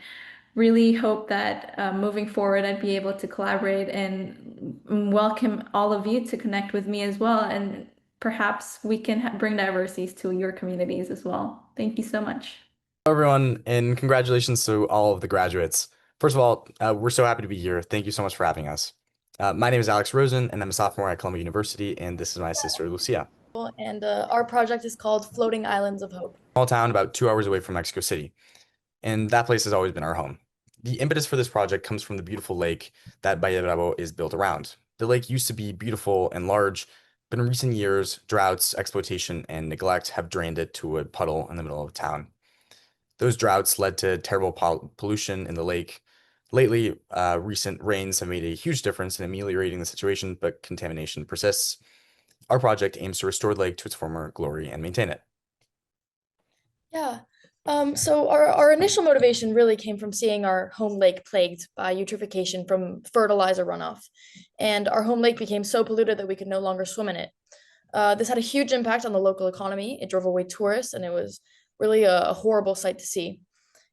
really hope that moving forward, I'd be able to collaborate and welcome all of you to connect with me as well. And perhaps we can bring diversities to your communities as well. Thank you so much. Hello, everyone, and congratulations to all of the graduates. First of all, we're so happy to be here. Thank you so much for having us. My name is Alex Rosen, and I'm a sophomore at Columbia University, and this is my sister, Lucia. And our project is called Floating Islands of Hope. Small town about 2 hours away from Mexico City, and that place has always been our home. The impetus for this project comes from the beautiful lake that Valle de Bravo is built around. The lake used to be beautiful and large, but in recent years, droughts, exploitation, and neglect have drained it to a puddle in the middle of town. Those droughts led to terrible pollution in the lake. Lately, recent rains have made a huge difference in ameliorating the situation, but contamination persists. Our project aims to restore the lake to its former glory and maintain it. Yeah, So our initial motivation really came from seeing our home lake plagued by eutrophication from fertilizer runoff. And our home lake became so polluted that we could no longer swim in it. This had a huge impact on the local economy. It drove away tourists, and it was really a horrible sight to see.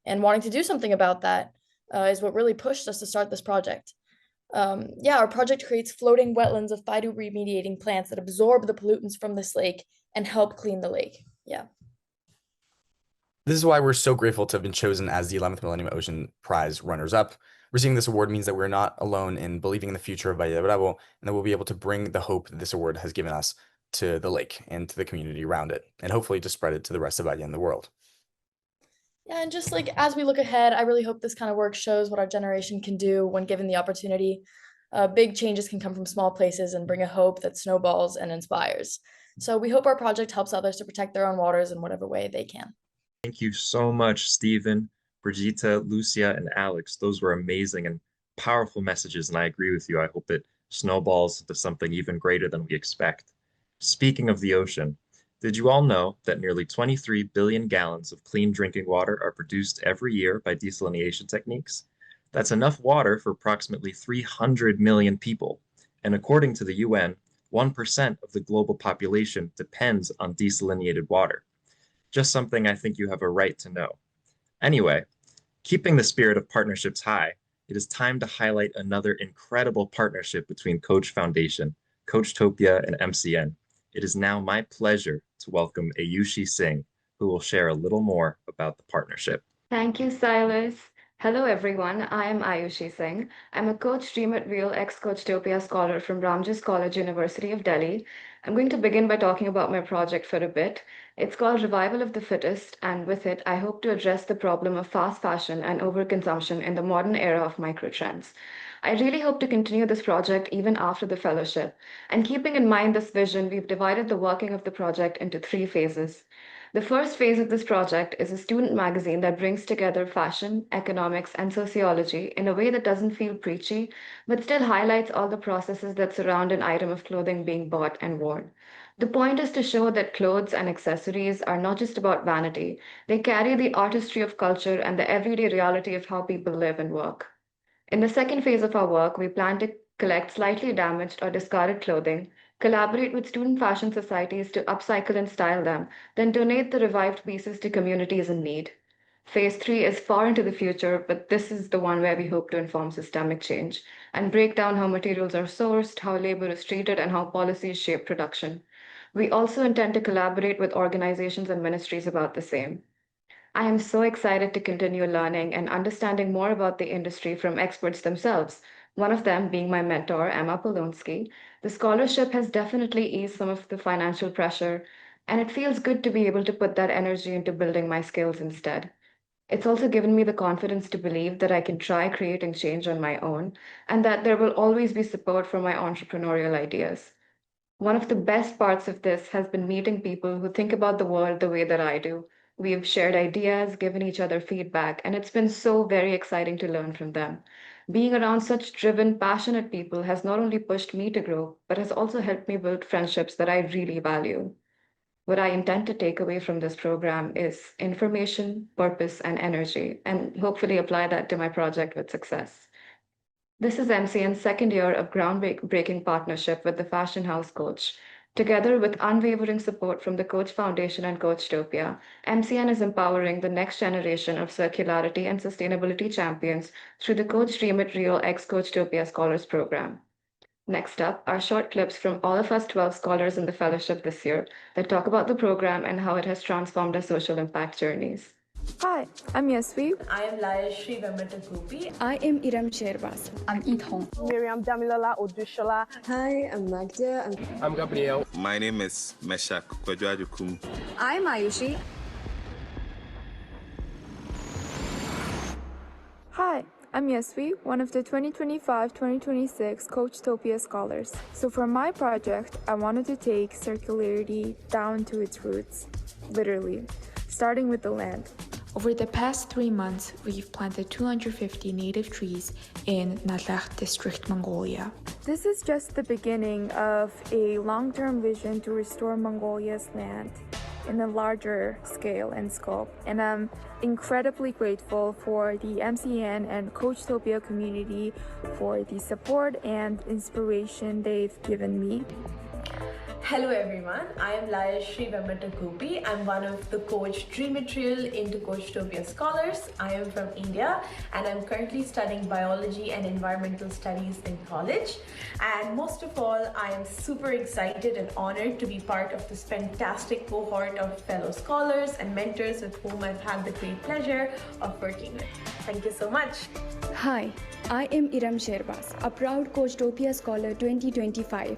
And wanting to do something about that is what really pushed us to start this project. Our project creates floating wetlands of phytoremediating plants that absorb the pollutants from this lake and help clean the lake. Yeah. This is why we're so grateful to have been chosen as the 11th Millennium Ocean Prize runners-up. Receiving this award means that we're not alone in believing in the future of Bahia de Bravo, and that we'll be able to bring the hope that this award has given us to the lake and to the community around it, and hopefully to spread it to the rest of Bahia and the world. Yeah, and just like as we look ahead, I really hope this kind of work shows what our generation can do when given the opportunity. Big changes can come from small places and bring a hope that snowballs and inspires. So we hope our project helps others to protect their own waters in whatever way they can. Thank you so much, Stephen, Brigitte, Lucia, and Alex. Those were amazing and powerful messages, and I agree with you. I hope it snowballs into something even greater than we expect. Speaking of the ocean, did you all know that nearly 23 billion gallons of clean drinking water are produced every year by desalination techniques? That's enough water for approximately 300 million people. And according to the UN, 1% of the global population depends on desalinated water. Just something I think you have a right to know. Anyway, keeping the spirit of partnerships high, it is time to highlight another incredible partnership between Coach Foundation, Coachtopia, and MCN. It is now my pleasure to welcome Ayushi Singh, who will share a little more about the partnership. Thank you, Silas. Hello, everyone. I am Ayushi Singh. I'm a Coach Dream It Real ex-Coachtopia scholar from Ramjas College, University of Delhi. I'm going to begin by talking about my project for a bit. It's called Revival of the Fittest, and with it, I hope to address the problem of fast fashion and overconsumption in the modern era of microtrends. I really hope to continue this project even after the fellowship. And keeping in mind this vision, we've divided the working of the project into 3 phases. The first phase of this project is a student magazine that brings together fashion, economics, and sociology in a way that doesn't feel preachy, but still highlights all the processes that surround an item of clothing being bought and worn. The point is to show that clothes and accessories are not just about vanity, they carry the artistry of culture and the everyday reality of how people live and work. In the second phase of our work, we plan to collect slightly damaged or discarded clothing, collaborate with student fashion societies to upcycle and style them, then donate the revived pieces to communities in need. Phase 3 is far into the future, but this is the one where we hope to inform systemic change and break down how materials are sourced, how labor is treated, and how policies shape production. We also intend to collaborate with organizations and ministries about the same. I am so excited to continue learning and understanding more about the industry from experts themselves, one of them being my mentor, Emma Polonsky. The scholarship has definitely eased some of the financial pressure, and it feels good to be able to put that energy into building my skills instead. It's also given me the confidence to believe that I can try creating change on my own, and that there will always be support for my entrepreneurial ideas. One of the best parts of this has been meeting people who think about the world the way that I do. We've shared ideas, given each other feedback, and it's been so very exciting to learn from them. Being around such driven, passionate people has not only pushed me to grow, but has also helped me build friendships that I really value. What I intend to take away from this program is information, purpose, and energy, and hopefully apply that to my project with success. This is MCN's second year of groundbreaking partnership with the Fashion House Coach. Together with unwavering support from the Coach Foundation and Coachtopia, MCN is empowering the next generation of circularity and sustainability champions through the Coach Dream It Real ex-Coachtopia Scholars Program. Next up are short clips from all of us 12 scholars in the fellowship this year that talk about the program and how it has transformed our social impact journeys. Hi, I'm Yasvi. I am Layashri Vematagopi. I am Iram Sherbas. I'm Ithong. Miriam Damilola Odushola. Hi, I'm Magda. I'm Gabriel. My name is Meshak Kwadwajukum. I'm Ayushi. Hi, I'm Yasvi, one of the 2025-2026 Coachtopia scholars. So for my project, I wanted to take circularity down to its roots, literally, starting with the land. Over the past 3 months, we've planted 250 native trees in Nalakh district, Mongolia. This is just the beginning of a long-term vision to restore Mongolia's land. in a larger scale and scope. And I'm incredibly grateful for the MCN and Coachtopia community for the support and inspiration they've given me. Hello everyone, I am Layashri Vematagopi. I'm one of the Coach Dream It Real into Coachtopia scholars. I am from India and I'm currently studying biology and environmental studies in college. And most of all, I am super excited and honored to be part of this fantastic cohort of fellow scholars and mentors with whom I've had the great pleasure of working with. Thank you so much. Hi, I am Iram Sherbas, a proud Coachtopia Scholar 2025.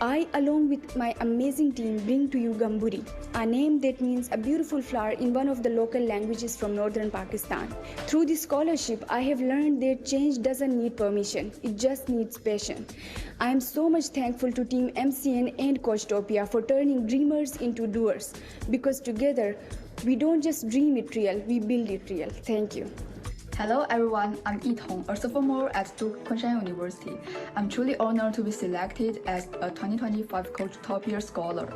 I, along with my amazing team, bring to you Gamburi, a name that means a beautiful flower in one of the local languages from northern Pakistan. Through this scholarship, I have learned that change doesn't need permission, it just needs passion. I am so much thankful to Team MCN and Coachtopia for turning dreamers into doers, because together, we don't just dream it real, we build it real. Thank you. Hello everyone, I'm Yithong, a sophomore at Duke Kunshan University. I'm truly honored to be selected as a 2025 Coachtopia Scholar.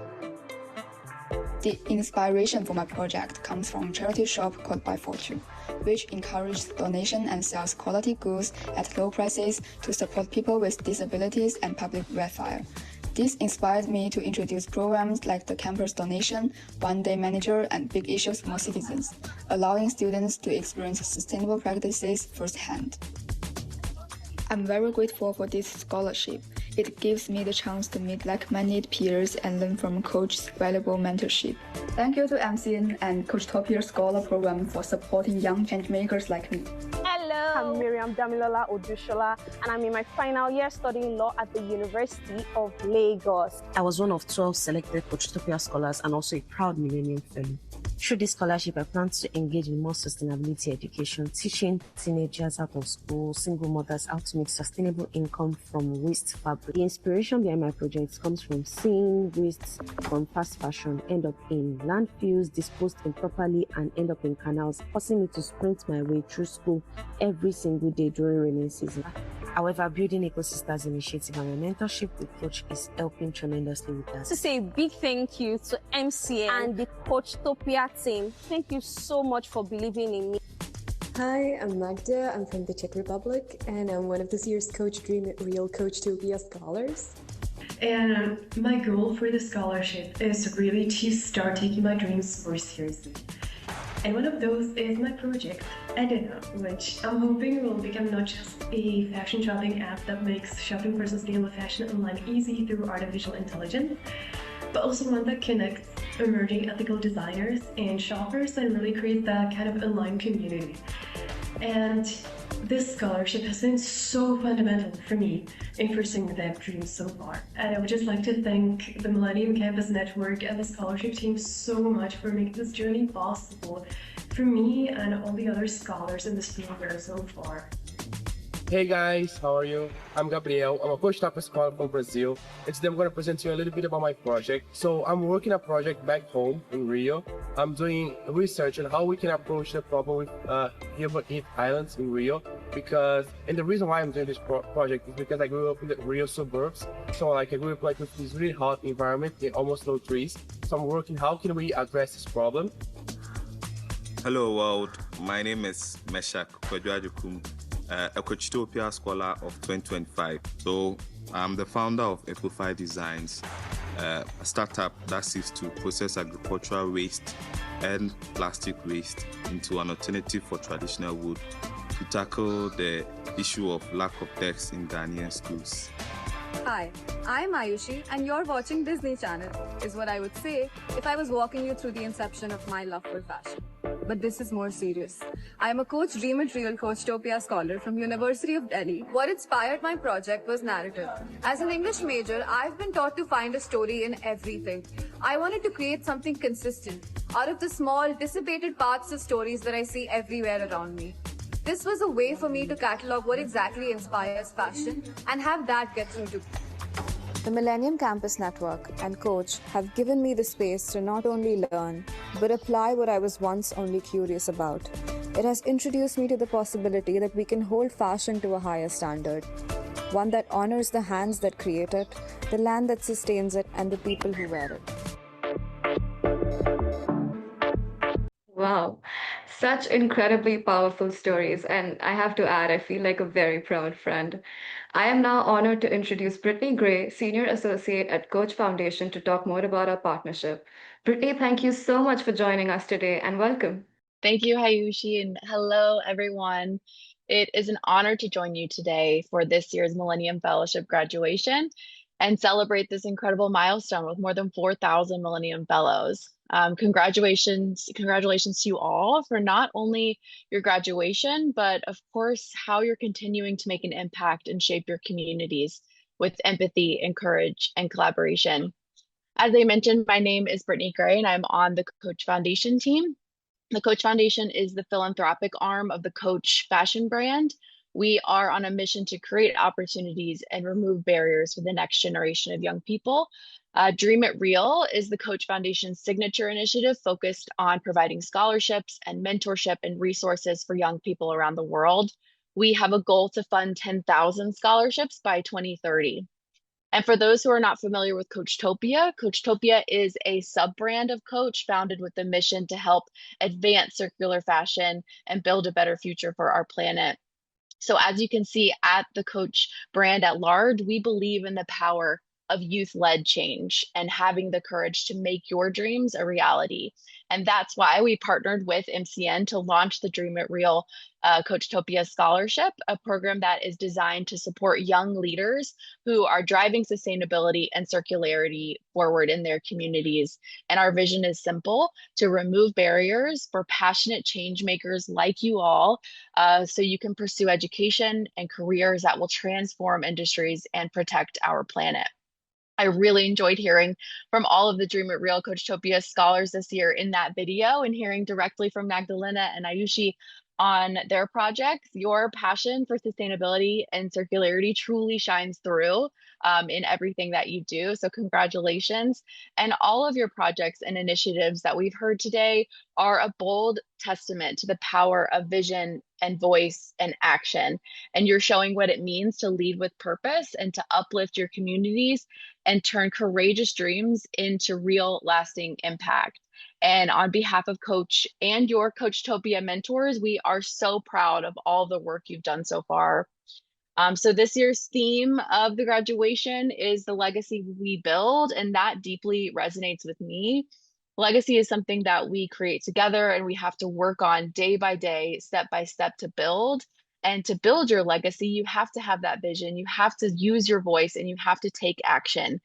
The inspiration for my project comes from a charity shop called By Fortune, which encourages donation and sells quality goods at low prices to support people with disabilities and public welfare. This inspired me to introduce programs like the campus donation, one-day manager, and big issues for citizens, allowing students to experience sustainable practices firsthand. I'm very grateful for this scholarship. It gives me the chance to meet like-minded peers and learn from Coach's valuable mentorship. Thank you to MCN and Coachtopia Scholar Program for supporting young changemakers like me. Hello, I'm Miriam Damilola Odushola, and I'm in my final year studying law at the University of Lagos. I was one of 12 selected Coachtopia scholars and also a proud Millennium Fellow. Through this scholarship, I plan to engage in more sustainability education, teaching teenagers out of school, single mothers how to make sustainable income from waste fabric. The inspiration behind my project comes from seeing waste from fast fashion end up in landfills, disposed improperly, and end up in canals, forcing me to sprint my way through school every single day during rainy season. However, building ecosystem's initiative and my mentorship with Coach is helping tremendously with that. To say a big thank you to MCN and the Coachtopia team. Thank you so much for believing in me. Hi, I'm Magda. I'm from the Czech Republic, and I'm one of this year's Coach Dream It Real Coachtopia scholars. And my goal for the scholarship is really to start taking my dreams more seriously. And one of those is my project, Edina, which I'm hoping will become not just a fashion shopping app that makes shopping for sustainable fashion online easy through artificial intelligence, but also one that connects emerging ethical designers and shoppers and really creates that kind of online community. And this scholarship has been so fundamental for me in pursuing that dream so far. And I would just like to thank the Millennium Campus Network and the scholarship team so much for making this journey possible for me and all the other scholars in this program so far. Hey guys, how are you? I'm Gabriel. I'm a Coachtopia scholar from Brazil, and today I'm going to present to you a little bit about my project. So I'm working a project back home in Rio. I'm doing research on how we can approach the problem with river heat islands in Rio, and the reason why I'm doing this project is because I grew up in the Rio suburbs. So I grew up with this really hot environment and almost no trees. So I'm working, how can we address this problem? Hello world, my name is Meshach Kwedwajukum, a Coachtopia scholar of 2025. So I'm the founder of Ecofy Designs, a startup that seeks to process agricultural waste and plastic waste into an alternative for traditional wood to tackle the issue of lack of desks in Ghanaian schools. Hi, I'm Ayushi and you're watching Disney Channel, is what I would say if I was walking you through the inception of my love for fashion. But this is more serious. I am a Coach Dream It Real Coachtopia scholar from University of Delhi. What inspired my project was narrative. As an English major, I've been taught to find a story in everything. I wanted to create something consistent out of the small, dissipated parts of stories that I see everywhere around me. This was a way for me to catalog what exactly inspires fashion and have that get through to The Millennium Campus Network and Coach have given me the space to not only learn, but apply what I was once only curious about. It has introduced me to the possibility that we can hold fashion to a higher standard, one that honors the hands that create it, the land that sustains it, and the people who wear it. Wow, such incredibly powerful stories. And I have to add, I feel like a very proud friend. I am now honored to introduce Brittany Gray, Senior Associate at Coach Foundation, to talk more about our partnership. Brittany, thank you so much for joining us today and welcome. Thank you, Hayushi, and hello, everyone. It is an honor to join you today for this year's Millennium Fellowship graduation and celebrate this incredible milestone with more than 4,000 Millennium Fellows. Congratulations to you all for not only your graduation, but of course, how you're continuing to make an impact and shape your communities with empathy and courage and collaboration. As I mentioned, my name is Brittany Gray, and I'm on the Coach Foundation team. The Coach Foundation is the philanthropic arm of the Coach fashion brand. We are on a mission to create opportunities and remove barriers for the next generation of young people. Dream It Real is the Coach Foundation's signature initiative focused on providing scholarships and mentorship and resources for young people around the world. We have a goal to fund 10,000 scholarships by 2030. And for those who are not familiar with Coachtopia, Coachtopia is a sub-brand of Coach founded with the mission to help advance circular fashion and build a better future for our planet. So as you can see at the Coach brand at large, we believe in the power of youth-led change and having the courage to make your dreams a reality. And that's why we partnered with MCN to launch the Dream It Real Coachtopia Scholarship, a program that is designed to support young leaders who are driving sustainability and circularity forward in their communities. And our vision is simple: to remove barriers for passionate change makers like you all, so you can pursue education and careers that will transform industries and protect our planet. I really enjoyed hearing from all of the Dream It Real Coachtopia scholars this year in that video, and hearing directly from Magdalena and Ayushi on their projects. Your passion for sustainability and circularity truly shines through in everything that you do. So congratulations. And all of your projects and initiatives that we've heard today are a bold testament to the power of vision and voice and action. And you're showing what it means to lead with purpose and to uplift your communities and turn courageous dreams into real lasting impact. And on behalf of Coach and your Coachtopia mentors, we are so proud of all the work you've done so far. So this year's theme of the graduation is the legacy we build, and that deeply resonates with me. Legacy is something that we create together, and we have to work on day by day, step by step to build. And to build your legacy, you have to have that vision. You have to use your voice, and you have to take action.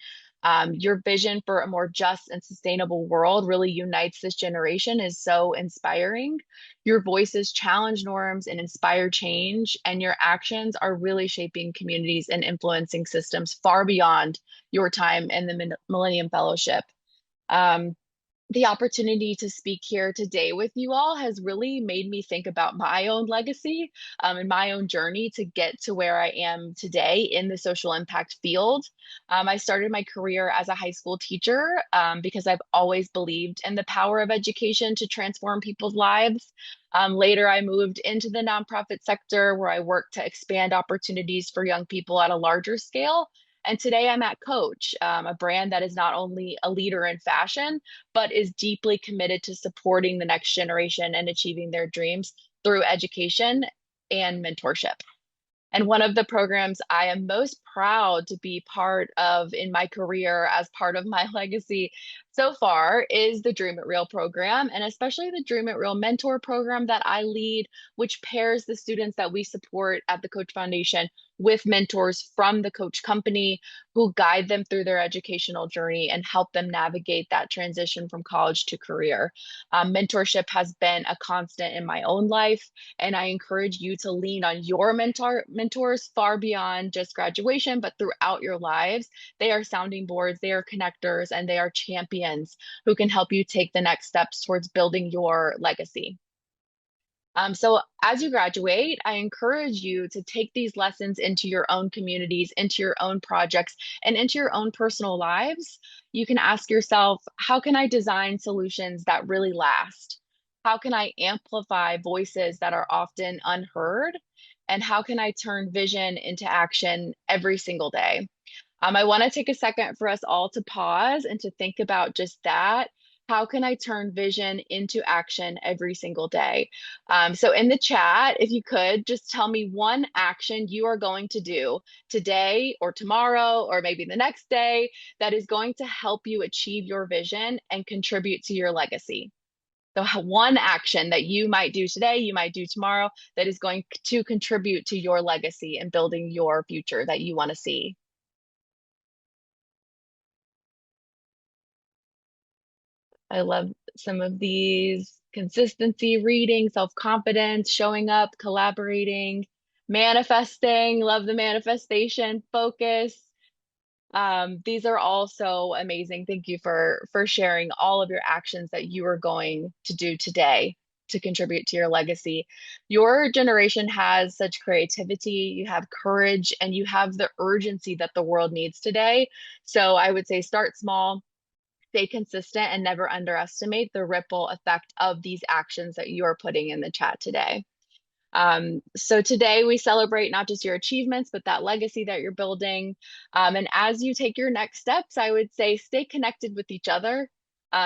Your vision for a more just and sustainable world really unites this generation, is so inspiring. Your voices challenge norms and inspire change, and your actions are really shaping communities and influencing systems far beyond your time in the Millennium Fellowship. The opportunity to speak here today with you all has really made me think about my own legacy and my own journey to get to where I am today in the social impact field. I started my career as a high school teacher because I've always believed in the power of education to transform people's lives. Later, I moved into the nonprofit sector where I worked to expand opportunities for young people at a larger scale. And today I'm at Coach, a brand that is not only a leader in fashion, but is deeply committed to supporting the next generation and achieving their dreams through education and mentorship. And one of the programs I am most proud to be part of in my career as part of my legacy so far is the Dream It Real program, and especially the Dream It Real mentor program that I lead, which pairs the students that we support at the Coach Foundation with mentors from the Coach company who guide them through their educational journey and help them navigate that transition from college to career. Mentorship has been a constant in my own life, and I encourage you to lean on your mentors far beyond just graduation, but throughout your lives. They are sounding boards, they are connectors, and they are champions who can help you take the next steps towards building your legacy. So as you graduate, I encourage you to take these lessons into your own communities, into your own projects, and into your own personal lives. You can ask yourself, how can I design solutions that really last? How can I amplify voices that are often unheard? And how can I turn vision into action every single day? I want to take a second for us all to pause and to think about just that. how can I turn vision into action every single day? So in the chat, if you could just tell me one action you are going to do today or tomorrow or maybe the next day that is going to help you achieve your vision and contribute to your legacy. So one action that you might do today, you might do tomorrow, that is going to contribute to your legacy and building your future that you want to see. I love some of these: consistency, reading, self-confidence, showing up, collaborating, manifesting, love the manifestation, focus. These are all so amazing. Thank you for sharing all of your actions that you are going to do today to contribute to your legacy. Your generation has such creativity, you have courage, and you have the urgency that the world needs today. So I would say start small, stay consistent, and never underestimate the ripple effect of these actions that you are putting in the chat today. So today we celebrate not just your achievements, but that legacy that you're building. And as you take your next steps, I would say stay connected with each other,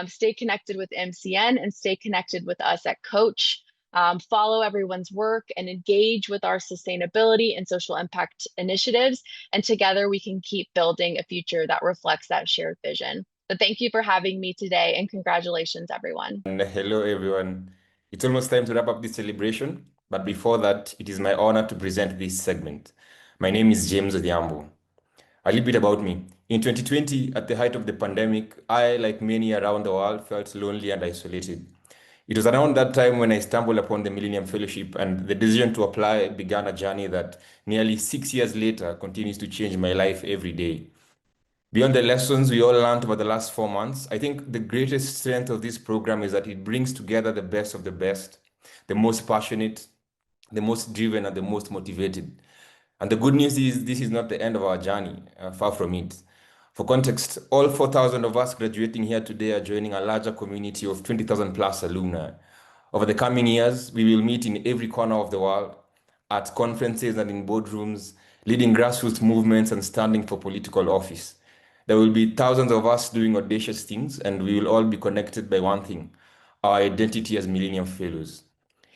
stay connected with MCN, and stay connected with us at Coach. Follow everyone's work and engage with our sustainability and social impact initiatives. And together we can keep building a future that reflects that shared vision. So thank you for having me today, and congratulations, everyone. And hello, everyone. It's almost time to wrap up this celebration, but before that, it is my honor to present this segment. My name is James Odhiambo. A little bit about me. In 2020, at the height of the pandemic, I, like many around the world, felt lonely and isolated. It was around that time when I stumbled upon the Millennium Fellowship, and the decision to apply began a journey that nearly 6 years later continues to change my life every day. Beyond the lessons we all learned over the last 4 months, I think the greatest strength of this program is that it brings together the best of the best, the most passionate, the most driven, and the most motivated. And the good news is this is not the end of our journey, far from it. For context, all 4,000 of us graduating here today are joining a larger community of 20,000 plus alumni. Over the coming years, we will meet in every corner of the world, at conferences and in boardrooms, leading grassroots movements and standing for political office. There will be thousands of us doing audacious things, and we will all be connected by one thing: our identity as Millennium Fellows.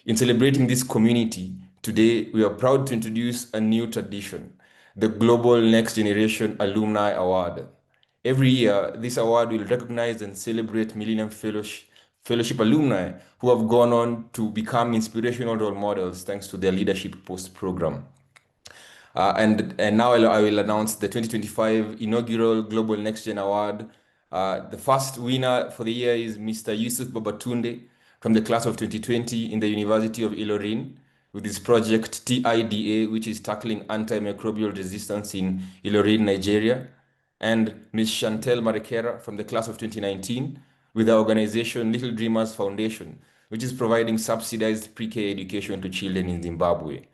In celebrating this community, today we are proud to introduce a new tradition, the Global Next Generation Alumni Award. Every year, this award will recognize and celebrate Millennium Fellowship alumni who have gone on to become inspirational role models thanks to their Leadership Post program. And now I will announce the 2025 inaugural Global Next Gen Award. The first winner for the year is Mr. Yusuf Babatunde from the class of 2020 in the University of Ilorin with his project TIDA, which is tackling antimicrobial resistance in Ilorin, Nigeria. And Ms. Chantel Marekera from the class of 2019 with the organization Little Dreamers Foundation, which is providing subsidized pre-K education to children in Zimbabwe.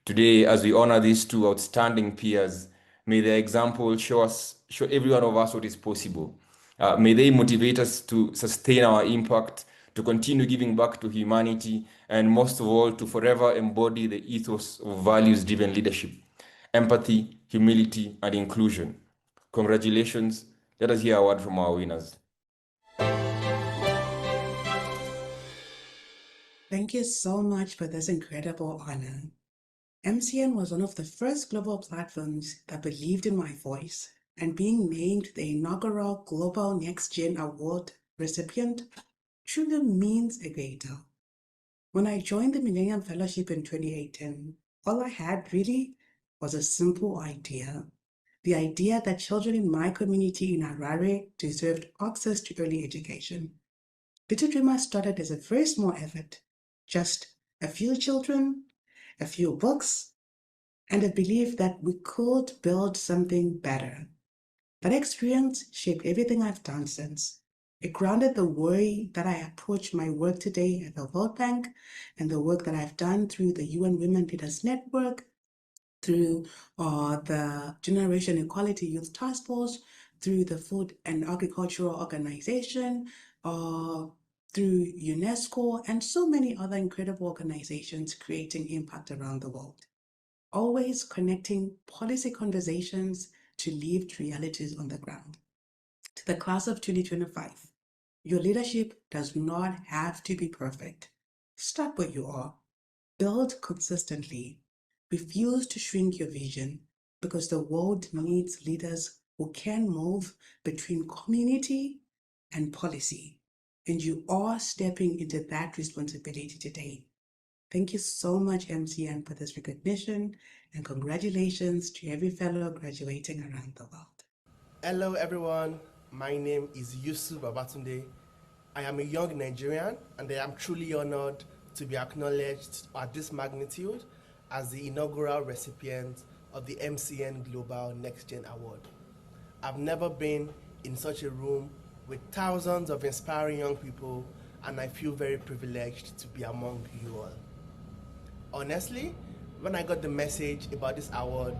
Today, as we honor these two outstanding peers, may their example show every one of us what is possible. May they motivate us to sustain our impact, to continue giving back to humanity, and most of all, to forever embody the ethos of values-driven leadership, empathy, humility, and inclusion. Congratulations. Let us hear a word from our winners. Thank you so much for this incredible honor. MCN was one of the first global platforms that believed in my voice, and being named the inaugural Global Next Gen Award recipient truly means a great deal. When I joined the Millennium Fellowship in 2018, all I had really was a simple idea. The idea that children in my community in Harare deserved access to early education. Little Dreamers started as a very small effort, just a few children, a few books, and a belief that we could build something better. That experience shaped everything I've done since. It grounded the way that I approach my work today at the World Bank and the work that I've done through the UN Women Leaders Network, through the Generation Equality Youth Task Force, through the Food and Agricultural Organization, through UNESCO, and so many other incredible organizations creating impact around the world. Always connecting policy conversations to lived realities on the ground. To the class of 2025, Your leadership does not have to be perfect. Start where you are. Build consistently. Refuse to shrink your vision because the world needs leaders who can move between community and policy. And you are stepping into that responsibility today. Thank you so much, MCN, for this recognition, and congratulations to every fellow graduating around the world. Hello everyone, my name is Yusuf Babatunde. I am a young Nigerian and I am truly honored to be acknowledged at this magnitude as the inaugural recipient of the MCN Global Next Gen Award. I've never been in such a room with thousands of inspiring young people, and I feel very privileged to be among you all. Honestly, when I got the message about this award,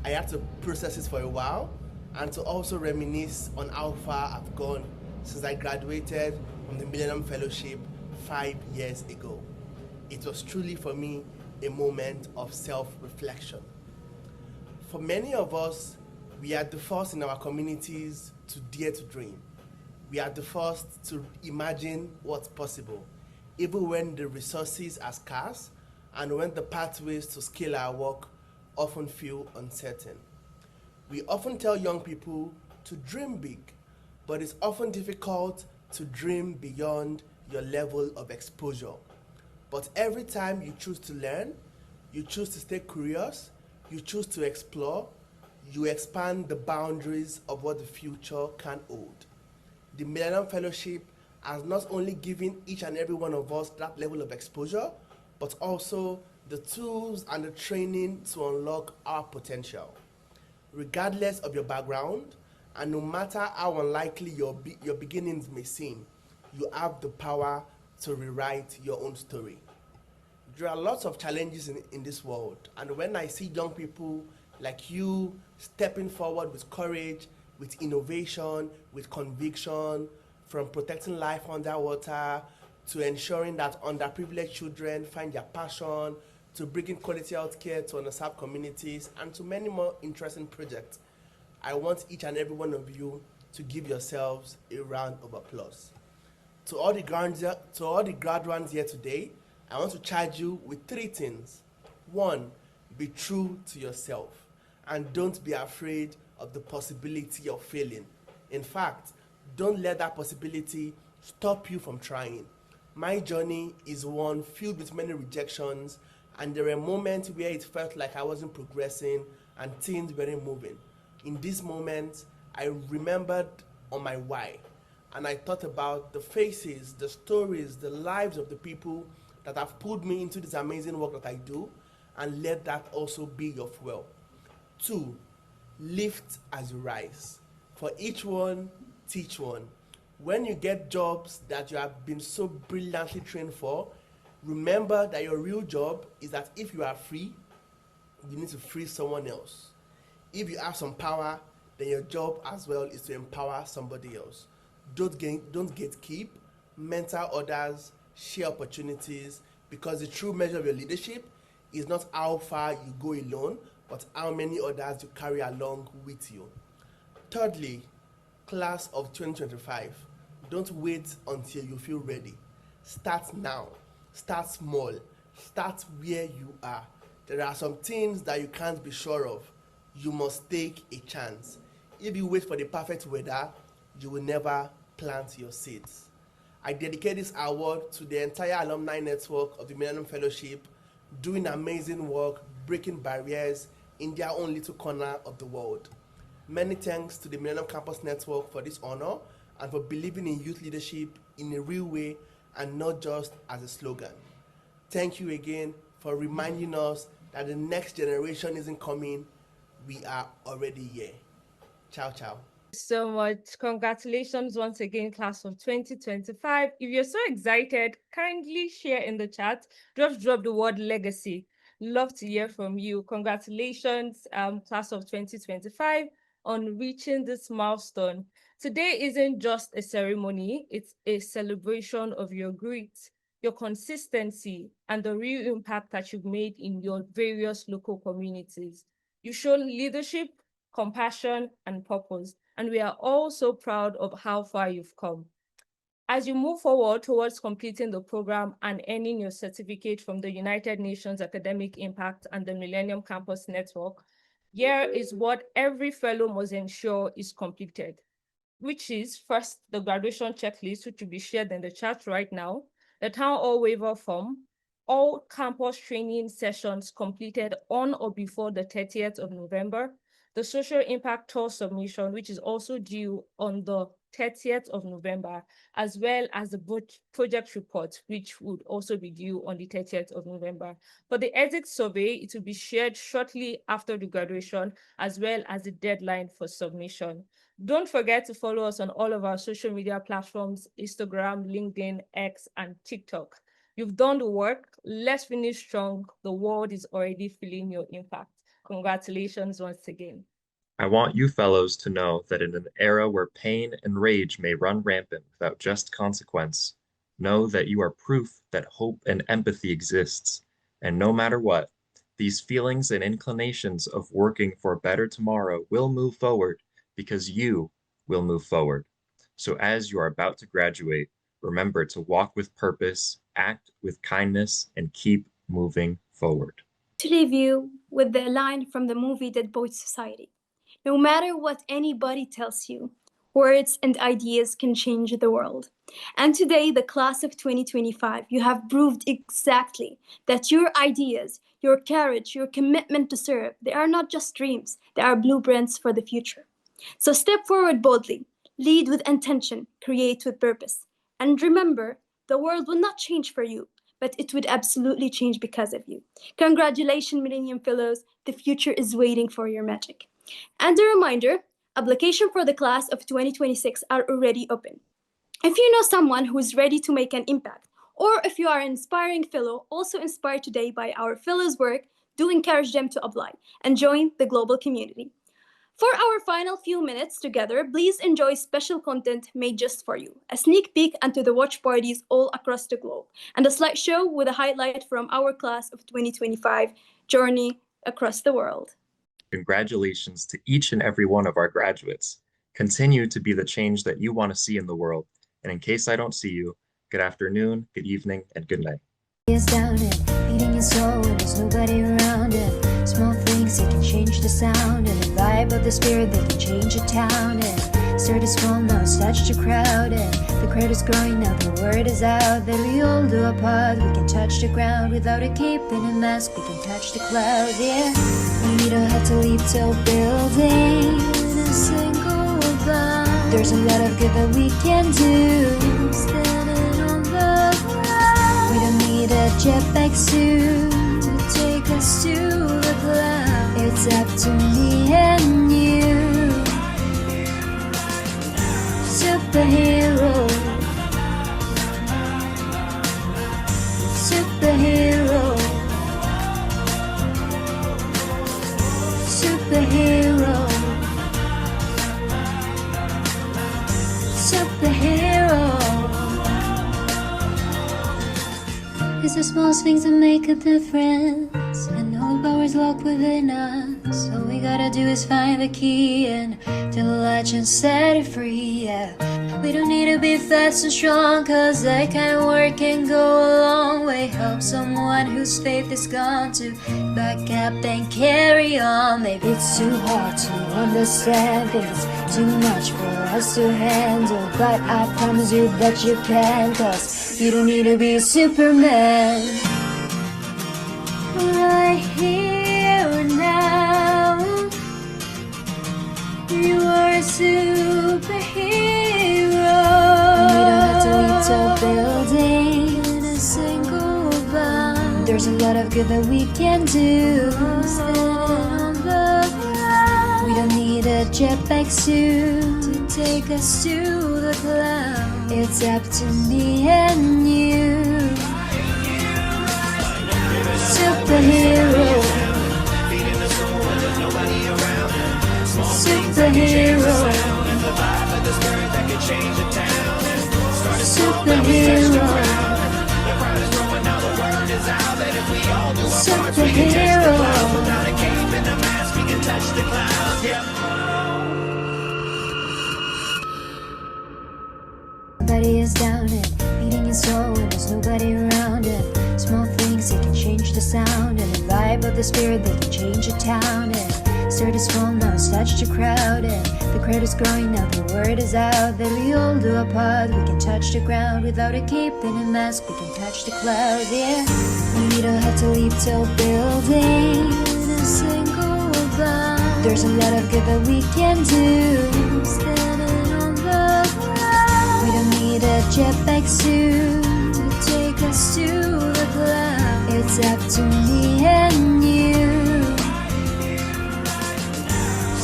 I had to process it for a while and to also reminisce on how far I've gone since I graduated from the Millennium Fellowship 5 years ago. It was truly for me a moment of self-reflection. For many of us, we are the first in our communities to dare to dream. We are the first to imagine what's possible, even when the resources are scarce and when the pathways to scale our work often feel uncertain. We often tell young people to dream big, but it's often difficult to dream beyond your level of exposure. But every time you choose to learn, you choose to stay curious, you choose to explore, you expand the boundaries of what the future can hold. The Millennium Fellowship has not only given each and every one of us that level of exposure, but also the tools and the training to unlock our potential. Regardless of your background, and no matter how unlikely your beginnings may seem, you have the power to rewrite your own story. There are lots of challenges in this world, and when I see young people like you stepping forward with courage, with innovation, with conviction, from protecting life underwater to ensuring that underprivileged children find their passion, to bringing quality healthcare to underserved communities, and to many more interesting projects, I want each and every one of you to give yourselves a round of applause. To all the graduates here today, I want to charge you with 3 things. 1, be true to yourself, and don't be afraid of the possibility of failing. In fact, don't let that possibility stop you from trying. My journey is one filled with many rejections, and there were moments where it felt like I wasn't progressing and things weren't moving. In these moments, I remembered on my why, and I thought about the faces, the stories, the lives of the people that have pulled me into this amazing work that I do, and let that also be your fuel. 2, lift as you rise. For each one, teach one. When you get jobs that you have been so brilliantly trained for, remember that your real job is that if you are free, you need to free someone else. If you have some power, then your job as well is to empower somebody else. Don't gatekeep, mentor others, share opportunities, because the true measure of your leadership is not how far you go alone, but how many others you carry along with you. Thirdly, class of 2025, don't wait until you feel ready. Start now. Start small. Start where you are. There are some things that you can't be sure of. You must take a chance. If you wait for the perfect weather, you will never plant your seeds. I dedicate this award to the entire alumni network of the Millennium Fellowship, doing amazing work, breaking barriers in their own little corner of the world. Many thanks to the Millennium Campus Network for this honor and for believing in youth leadership in a real way and not just as a slogan. Thank you again for reminding us that the next generation isn't coming, we are already here. Ciao, ciao. So much. Congratulations once again, class of 2025. If you're so excited, kindly share in the chat. Just drop the word legacy. Love to hear from you. Congratulations, class of 2025, on reaching this milestone. Today isn't just a ceremony, it's a celebration of your grit, your consistency, and the real impact that you've made in your various local communities. You show leadership, compassion, and purpose, and we are all so proud of how far you've come. As you move forward towards completing the program and earning your certificate from the United Nations Academic Impact and the Millennium Campus Network, here is what every fellow must ensure is completed, which is first the graduation checklist, which will be shared in the chat right now, the town hall waiver form, all campus training sessions completed on or before the 30th of November, the social impact tour submission, which is also due on the 30th of November, as well as the project report, which would also be due on the 30th of November. For the exit survey, it will be shared shortly after the graduation, as well as the deadline for submission. Don't forget to follow us on all of our social media platforms, Instagram, LinkedIn, X, and TikTok. You've done the work. Let's finish strong. The world is already feeling your impact. Congratulations once again. I want you fellows to know that in an era where pain and rage may run rampant without just consequence, know that you are proof that hope and empathy exists. And no matter what, these feelings and inclinations of working for a better tomorrow will move forward because you will move forward. So as you are about to graduate, remember to walk with purpose, act with kindness, and keep moving forward. To leave you with the line from the movie Dead Poets Society. No matter what anybody tells you, words and ideas can change the world. And today, the class of 2025, you have proved exactly that your ideas, your courage, your commitment to serve, they are not just dreams, they are blueprints for the future. So step forward boldly, lead with intention, create with purpose. And remember, the world will not change for you, but it would absolutely change because of you. Congratulations, Millennium Fellows. The future is waiting for your magic. And a reminder, application for the class of 2026 are already open. If you know someone who is ready to make an impact, or if you are an inspiring fellow, also inspired today by our fellows' work, do encourage them to apply and join the global community. For our final few minutes together, please enjoy special content made just for you, a sneak peek into the watch parties all across the globe, and a slideshow with a highlight from our class of 2025 journey across the world. Congratulations to each and every one of our graduates. Continue to be the change that you want to see in the world. And in case I don't see you, good afternoon, good evening, and good night. Is down and beating your soul when there's nobody around it. Small things that can change the sound and the vibe of the spirit that can change a town. And started small, now it's touched a crowd, and the crowd is growing, now the word is out that we all do our part. We can touch the ground without a cape and a mask. We can touch the clouds, yeah. We don't have to leave till building in a single bound. There's a lot of good that we can do standing on the ground. We don't need a jetpack suit to take us to the cloud. It's up to me and you. Superhero, superhero, superhero, superhero. It's the small things that make a difference, and all powers locked within us. All we gotta do is find the key and till the latch and set it free, yeah. We don't need to be fast and strong, cause that kind of work can go a long way. Help someone whose faith is gone to back up and carry on. Maybe it's too hard to understand, think it's too much for us to handle, but I promise you that you can, cause you don't need to be Superman. Right here now, you are a superhero. We don't have to leave to building in a single bound. There's a lot of good that we can do standing on the ground. We don't need a jetpack suit to take us to the cloud. It's up to me and you. Superhero, superhero, superhero, superhero. Everybody is down the spirit that can change a town. And started small, now it's touched a crowd. And the crowd is growing, now the word is out that we all do our part. We can touch the ground without a cape and a mask. We can touch the clouds, yeah. We don't have to leap tall building in a single bound. There's a lot of good that we can do standing on the ground. We don't need a jetpack suit to take us to the clouds. It's up to me and you.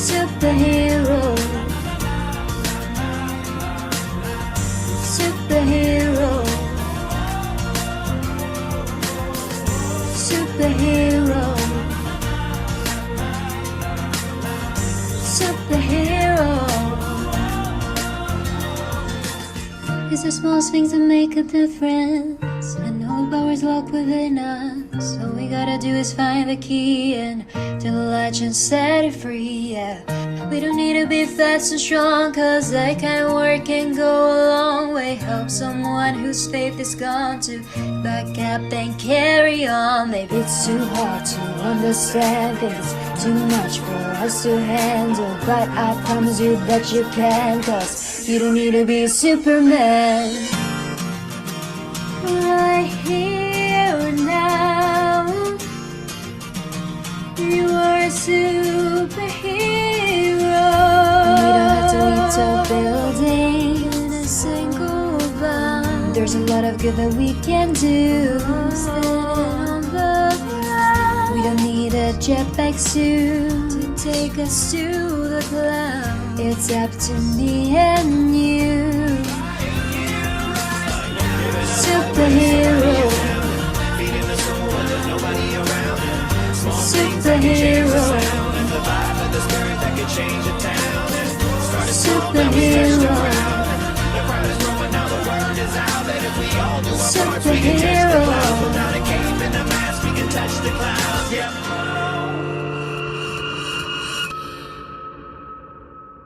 Superhero, superhero, superhero, superhero. It's the small things that make a difference, and all powers locked within us. All we gotta do is find the key and to the latch and set it free, yeah. We don't need to be fast and strong, cause that kind of work can go a long way. Help someone whose faith is gone to back up and carry on. Maybe it's too hard to understand, think it's too much for us to handle, but I promise you that you can, cause you don't need to be Superman. Right here now, you are a superhero. We don't have to leap tall building in a single bound. There's a lot of good that we can do standing on the ground. We don't need a jetpack suit to take us to the clouds. It's up to me and you. Superhero, superhero, superhero,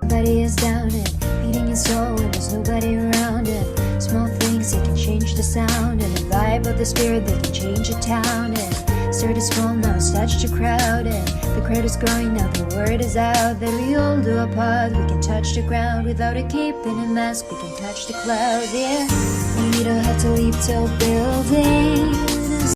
Everybody is down and beating his soul when there's nobody around. And small things that can change the sound, and the vibe of the spirit that can change a town. And started small, now it's touched a crowd. And the crowd is growing, now the word is out that we all do our part. We can touch the ground without a cape and a mask. We can touch the clouds, yeah. We don't have to leap tall buildings